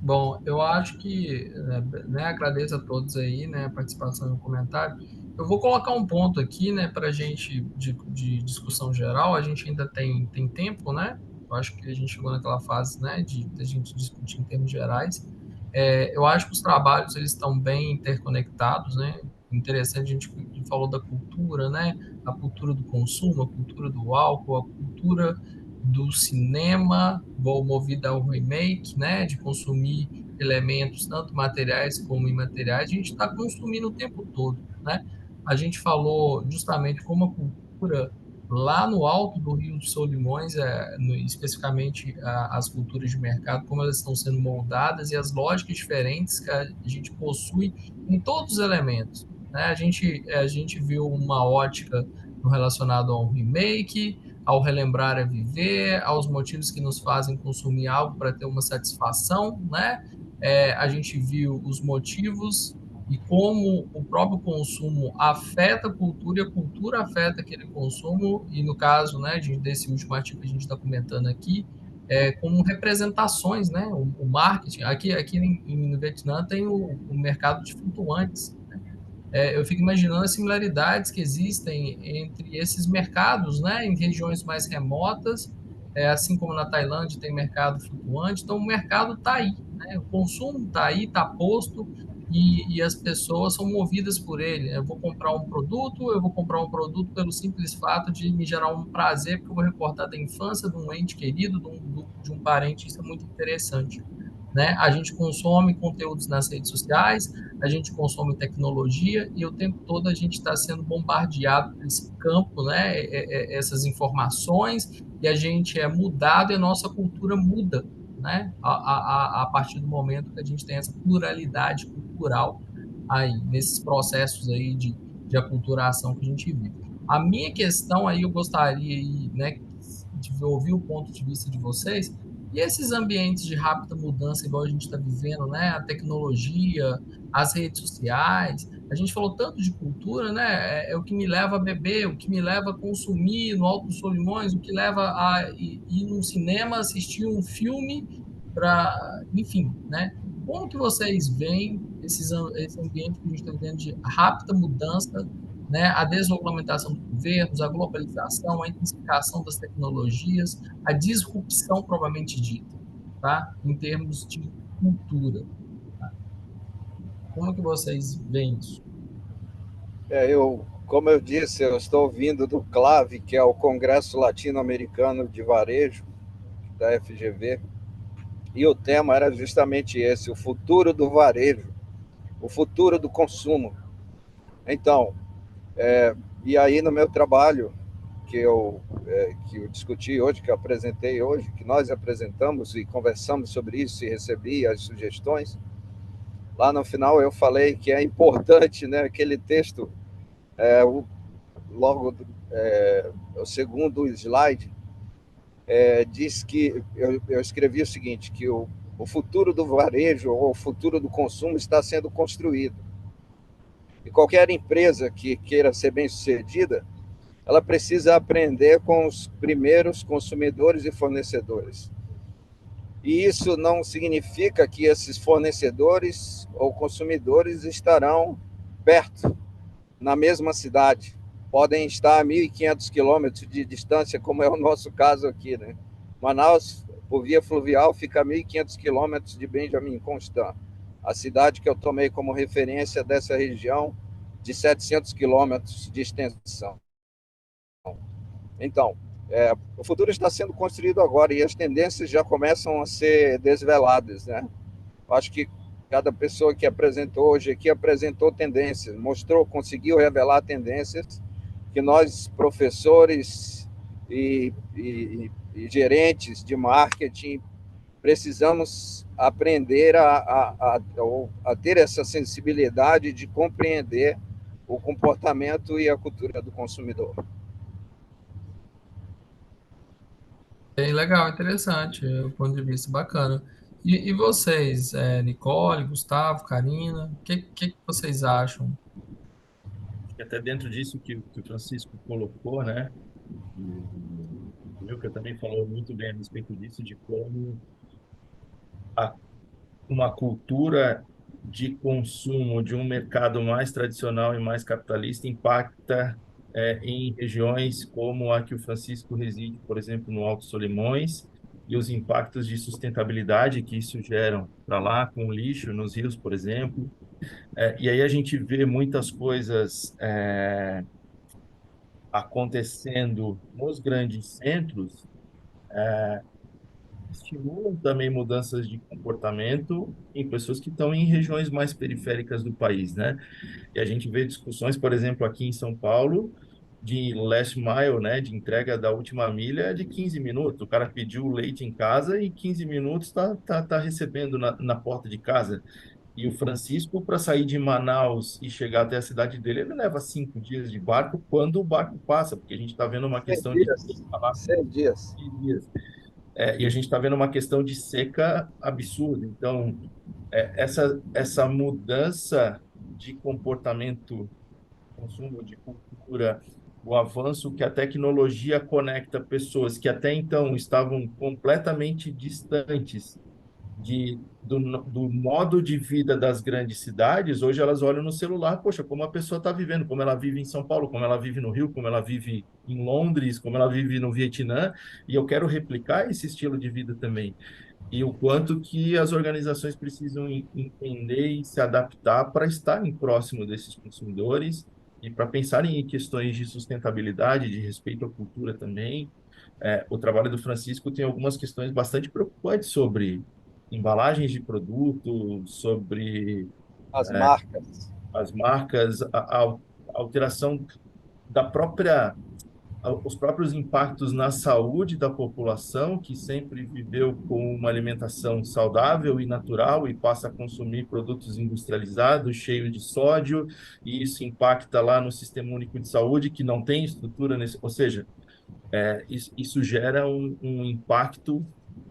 Bom, eu acho que, né, agradeço a todos aí, né, a participação no comentário. Eu vou colocar um ponto aqui, né, para a gente, de discussão geral, a gente ainda tem tempo, né? Eu acho que a gente chegou naquela fase, né, de a gente discutir em termos gerais. Eu acho que os trabalhos, eles estão bem interconectados, né? Interessante, a gente falou da cultura, né? A cultura do consumo, a cultura do álcool, a cultura do cinema, movida ao remake, né, de consumir elementos tanto materiais como imateriais, a gente está consumindo o tempo todo, né? A gente falou justamente como a cultura lá no alto do Rio de Solimões, especificamente as culturas de mercado, como elas estão sendo moldadas e as lógicas diferentes que a gente possui em todos os elementos, né? A gente viu uma ótica no relacionado ao remake, ao relembrar a viver, aos motivos que nos fazem consumir algo para ter uma satisfação, né? A gente viu os motivos e como o próprio consumo afeta a cultura e a cultura afeta aquele consumo, e no caso, né, desse último artigo que a gente está comentando aqui, como representações, né? O marketing. Aqui no Vietnã tem o mercado de flutuantes. Eu fico imaginando as similaridades que existem entre esses mercados, né, em regiões mais remotas, assim como na Tailândia tem mercado flutuante, então o mercado está aí, né, o consumo está aí, está posto, e as pessoas são movidas por ele. Eu vou comprar um produto pelo simples fato de me gerar um prazer, porque eu vou recordar da infância, de um ente querido, de um parente, isso é muito interessante. Né? A gente consome conteúdos nas redes sociais, a gente consome tecnologia e o tempo todo a gente está sendo bombardeado por esse campo, né? Essas informações, e a gente é mudado e a nossa cultura muda, né? A partir do momento que a gente tem essa pluralidade cultural aí, nesses processos aí de aculturação que a gente vive. A minha questão aí, eu gostaria aí, né, de ouvir o ponto de vista de vocês, e esses ambientes de rápida mudança, igual a gente está vivendo, né? A tecnologia, as redes sociais. A gente falou tanto de cultura, né? É o que me leva a beber, o que me leva a consumir no Alto dos Solimões, o que leva a ir num cinema, assistir um filme, enfim, né? Como que vocês veem esse ambiente que a gente está vivendo de rápida mudança, né? A desregulamentação dos governos, a globalização, a intensificação das tecnologias, a disrupção propriamente dita, tá? Em termos de cultura. Tá? Como que vocês veem isso? Como eu disse, eu estou vindo do CLAVE, que é o Congresso Latino-Americano de Varejo, da FGV, e o tema era justamente esse, o futuro do varejo, o futuro do consumo. Então, e aí no meu trabalho, que eu discuti hoje, que eu apresentei hoje, que nós apresentamos e conversamos sobre isso e recebi as sugestões, lá no final eu falei que é importante, né, aquele texto, logo o segundo slide, diz que eu escrevi o seguinte, que o futuro do varejo ou o futuro do consumo está sendo construído. E qualquer empresa que queira ser bem-sucedida, ela precisa aprender com os primeiros consumidores e fornecedores. E isso não significa que esses fornecedores ou consumidores estarão perto, na mesma cidade. Podem estar a 1.500 quilômetros de distância, como é o nosso caso aqui, né? Manaus, por via fluvial, fica a 1.500 quilômetros de Benjamin Constant, a cidade que eu tomei como referência dessa região de 700 quilômetros de extensão. Então, o futuro está sendo construído agora e as tendências já começam a ser desveladas, né? Acho que cada pessoa que apresentou hoje aqui apresentou tendências, conseguiu revelar tendências que nós, professores e gerentes de marketing, precisamos aprender a ter essa sensibilidade de compreender o comportamento e a cultura do consumidor. Bem legal, interessante, o ponto de vista bacana. E vocês, Nicole, Gustavo, Karina, o que vocês acham? E até dentro disso que o Francisco colocou, né? E o Wilker também falou muito bem a respeito disso, de como a uma cultura de consumo de um mercado mais tradicional e mais capitalista impacta em regiões como a que o Francisco reside, por exemplo, no Alto Solimões, e os impactos de sustentabilidade que isso gera para lá, com o lixo nos rios, por exemplo. E aí a gente vê muitas coisas acontecendo nos grandes centros, estimulam também mudanças de comportamento em pessoas que estão em regiões mais periféricas do país, né? E a gente vê discussões, por exemplo, aqui em São Paulo, de last mile, né, de entrega da última milha de 15 minutos. O cara pediu o leite em casa e 15 minutos tá recebendo na porta de casa. E o Francisco, para sair de Manaus e chegar até a cidade dele, ele leva 5 dias de barco quando o barco passa, porque a gente está vendo uma 100 questão de dias. 100 dias. dias. E a gente está vendo uma questão de seca absurda. Então, essa mudança de comportamento, consumo de cultura, o avanço que a tecnologia conecta pessoas que até então estavam completamente distantes do modo de vida das grandes cidades, hoje elas olham no celular, poxa, como a pessoa está vivendo, como ela vive em São Paulo, como ela vive no Rio, como ela vive em Londres, como ela vive no Vietnã, e eu quero replicar esse estilo de vida também. E o quanto que as organizações precisam entender e se adaptar para estarem próximo desses consumidores e para pensarem em questões de sustentabilidade, de respeito à cultura também. O trabalho do Francisco tem algumas questões bastante preocupantes sobre embalagens de produtos, sobre As marcas. as marcas, a alteração da própria os próprios impactos na saúde da população, que sempre viveu com uma alimentação saudável e natural e passa a consumir produtos industrializados, cheios de sódio, e isso impacta lá no Sistema Único de Saúde, que não tem estrutura nesse, ou seja, isso gera um impacto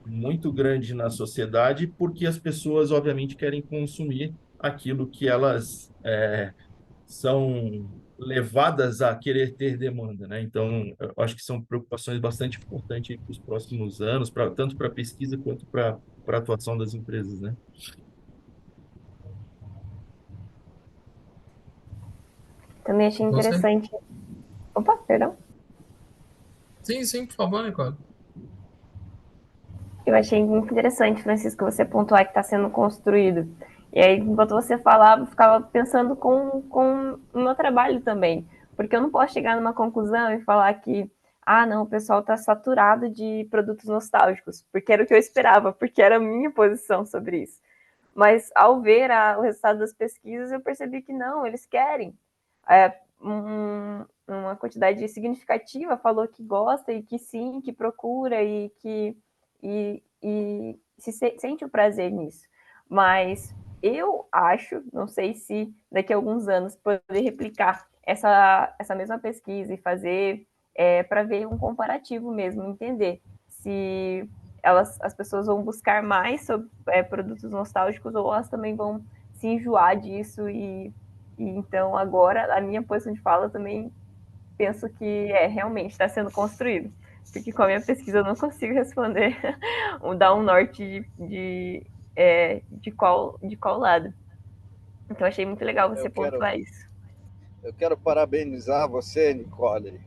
muito grande na sociedade, porque as pessoas, obviamente, querem consumir aquilo que elas são levadas a querer ter demanda, né? Então, eu acho que são preocupações bastante importantes para os próximos anos, tanto para a pesquisa quanto para a atuação das empresas, né? Também achei Você? interessante. Opa, perdão. Sim, sim, por favor, Nicole. Eu achei muito interessante, Francisco, você pontuar que está sendo construído. E aí, enquanto você falava, eu ficava pensando com o meu trabalho também. Porque eu não posso chegar numa conclusão e falar que, não, o pessoal está saturado de produtos nostálgicos, porque era o que eu esperava, porque era a minha posição sobre isso. Mas ao ver o resultado das pesquisas, eu percebi que não, eles querem. Uma quantidade significativa falou que gosta e que sim, que procura e que sente o prazer nisso. Mas eu acho, não sei se daqui a alguns anos poder replicar essa mesma pesquisa e fazer para ver um comparativo mesmo, entender se as pessoas vão buscar mais sobre produtos nostálgicos ou elas também vão se enjoar disso e então agora a minha posição de fala também penso que realmente está sendo construído, porque com a minha pesquisa eu não consigo responder, dar um norte de qual lado. Então achei muito legal você pontuar isso. Eu quero parabenizar você, Nicole,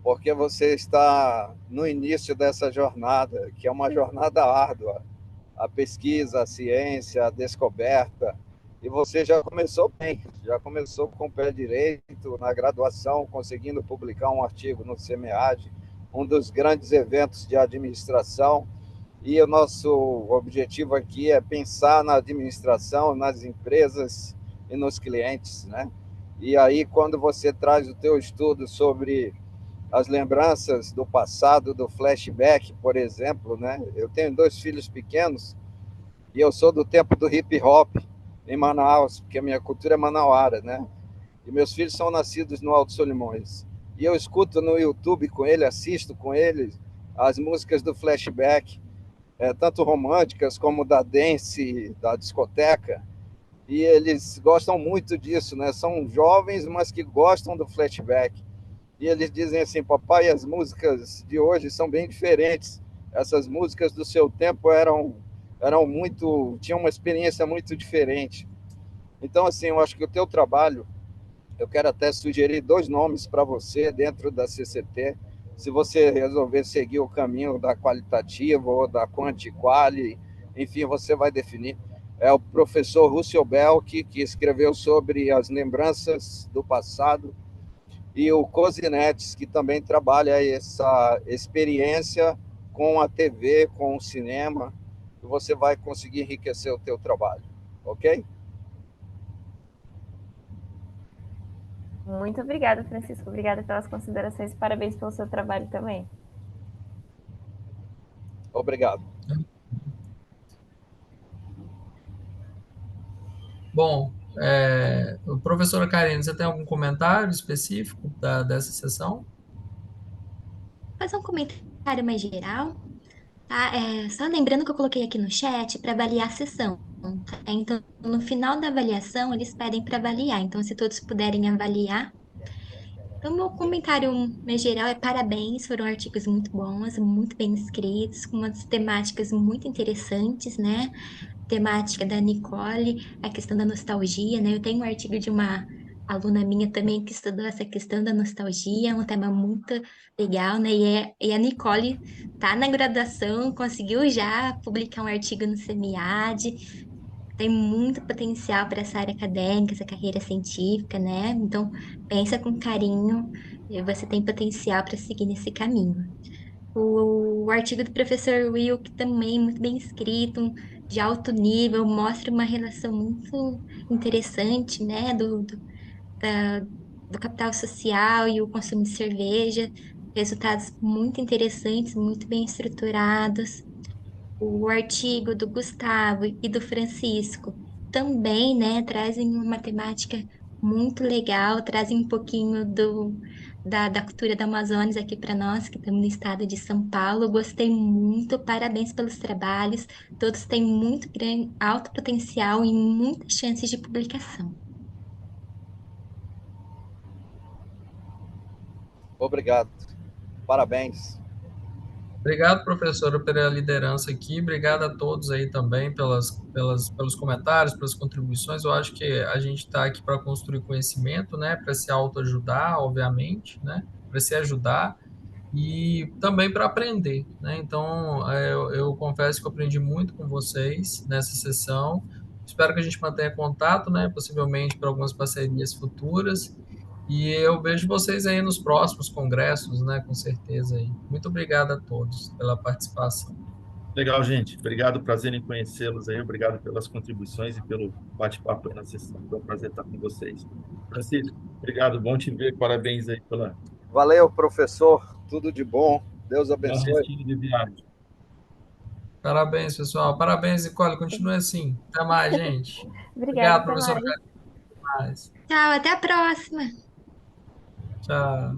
porque você está no início dessa jornada, que é uma jornada árdua. A pesquisa, a ciência, a descoberta. E você já começou bem, já começou com o pé direito na graduação, conseguindo publicar um artigo no SEMEAD, um dos grandes eventos de administração. E o nosso objetivo aqui é pensar na administração, nas empresas e nos clientes, né? E aí, quando você traz o teu estudo sobre as lembranças do passado, do flashback, por exemplo, né? Eu tenho 2 filhos pequenos e eu sou do tempo do hip hop em Manaus, porque a minha cultura é manauara, né? E meus filhos são nascidos no Alto Solimões. E eu escuto no YouTube com ele, assisto com ele as músicas do flashback, tanto românticas como da dance, da discoteca, e eles gostam muito disso, né? São jovens, mas que gostam do flashback. E eles dizem assim: papai, as músicas de hoje são bem diferentes. Essas músicas do seu tempo eram muito, tinham uma experiência muito diferente. Então, assim, eu acho que o teu trabalho, eu quero até sugerir 2 nomes para você dentro da CCT. Se você resolver seguir o caminho da qualitativa ou da quanti-quali, enfim, você vai definir. É o professor Russell Belk, que escreveu sobre as lembranças do passado, e o Kozinets, que também trabalha essa experiência com a TV, com o cinema, e você vai conseguir enriquecer o teu trabalho, ok? Muito obrigada, Francisco. Obrigada pelas considerações e parabéns pelo seu trabalho também. Obrigado. Bom, professora Karine, você tem algum comentário específico dessa sessão? Fazer um comentário mais geral, tá? Só lembrando que eu coloquei aqui no chat para avaliar a sessão. Tá? Então, no final da avaliação, eles pedem para avaliar. Então, se todos puderem avaliar. Então, meu comentário mais geral é parabéns, foram artigos muito bons, muito bem escritos, com umas temáticas muito interessantes, né? Temática da Nicole, a questão da nostalgia, né? Eu tenho um artigo de uma aluna minha também que estudou essa questão da nostalgia, é um tema muito legal, né? E a Nicole tá na graduação, conseguiu já publicar um artigo no SEMIAD, tem muito potencial para essa área acadêmica, essa carreira científica, né? Então, pensa com carinho, e você tem potencial para seguir nesse caminho. O artigo do professor Wilk também muito bem escrito, de alto nível, mostra uma relação muito interessante, né, do capital social e o consumo de cerveja, resultados muito interessantes, muito bem estruturados. O artigo do Gustavo e do Francisco também, né, trazem uma temática muito legal, trazem um pouquinho da cultura da Amazonas aqui para nós, que estamos no estado de São Paulo. Gostei muito, parabéns pelos trabalhos, todos têm muito grande, alto potencial e muitas chances de publicação. Obrigado. Parabéns. Obrigado, professora, pela liderança aqui. Obrigado a todos aí também pelos comentários, pelas contribuições. Eu acho que a gente está aqui para construir conhecimento, né? Para se autoajudar, obviamente, né? Para se ajudar e também para aprender, né? Então, eu confesso que eu aprendi muito com vocês nessa sessão. Espero que a gente mantenha contato, né? Possivelmente para algumas parcerias futuras. E eu vejo vocês aí nos próximos congressos, né? Com certeza aí. Muito obrigado a todos pela participação. Legal, gente. Obrigado, prazer em conhecê-los aí. Obrigado pelas contribuições e pelo bate-papo aí na sessão. Foi um prazer estar com vocês. Francisco, obrigado. Bom te ver. Parabéns aí pela Valeu, professor. Tudo de bom. Deus bom abençoe. restinho de viagem. Parabéns, pessoal. Parabéns, Nicole. Continue assim. Até mais, gente. Obrigada, Obrigado, até professor. mais. Até mais. Tchau, até a próxima! Tchau.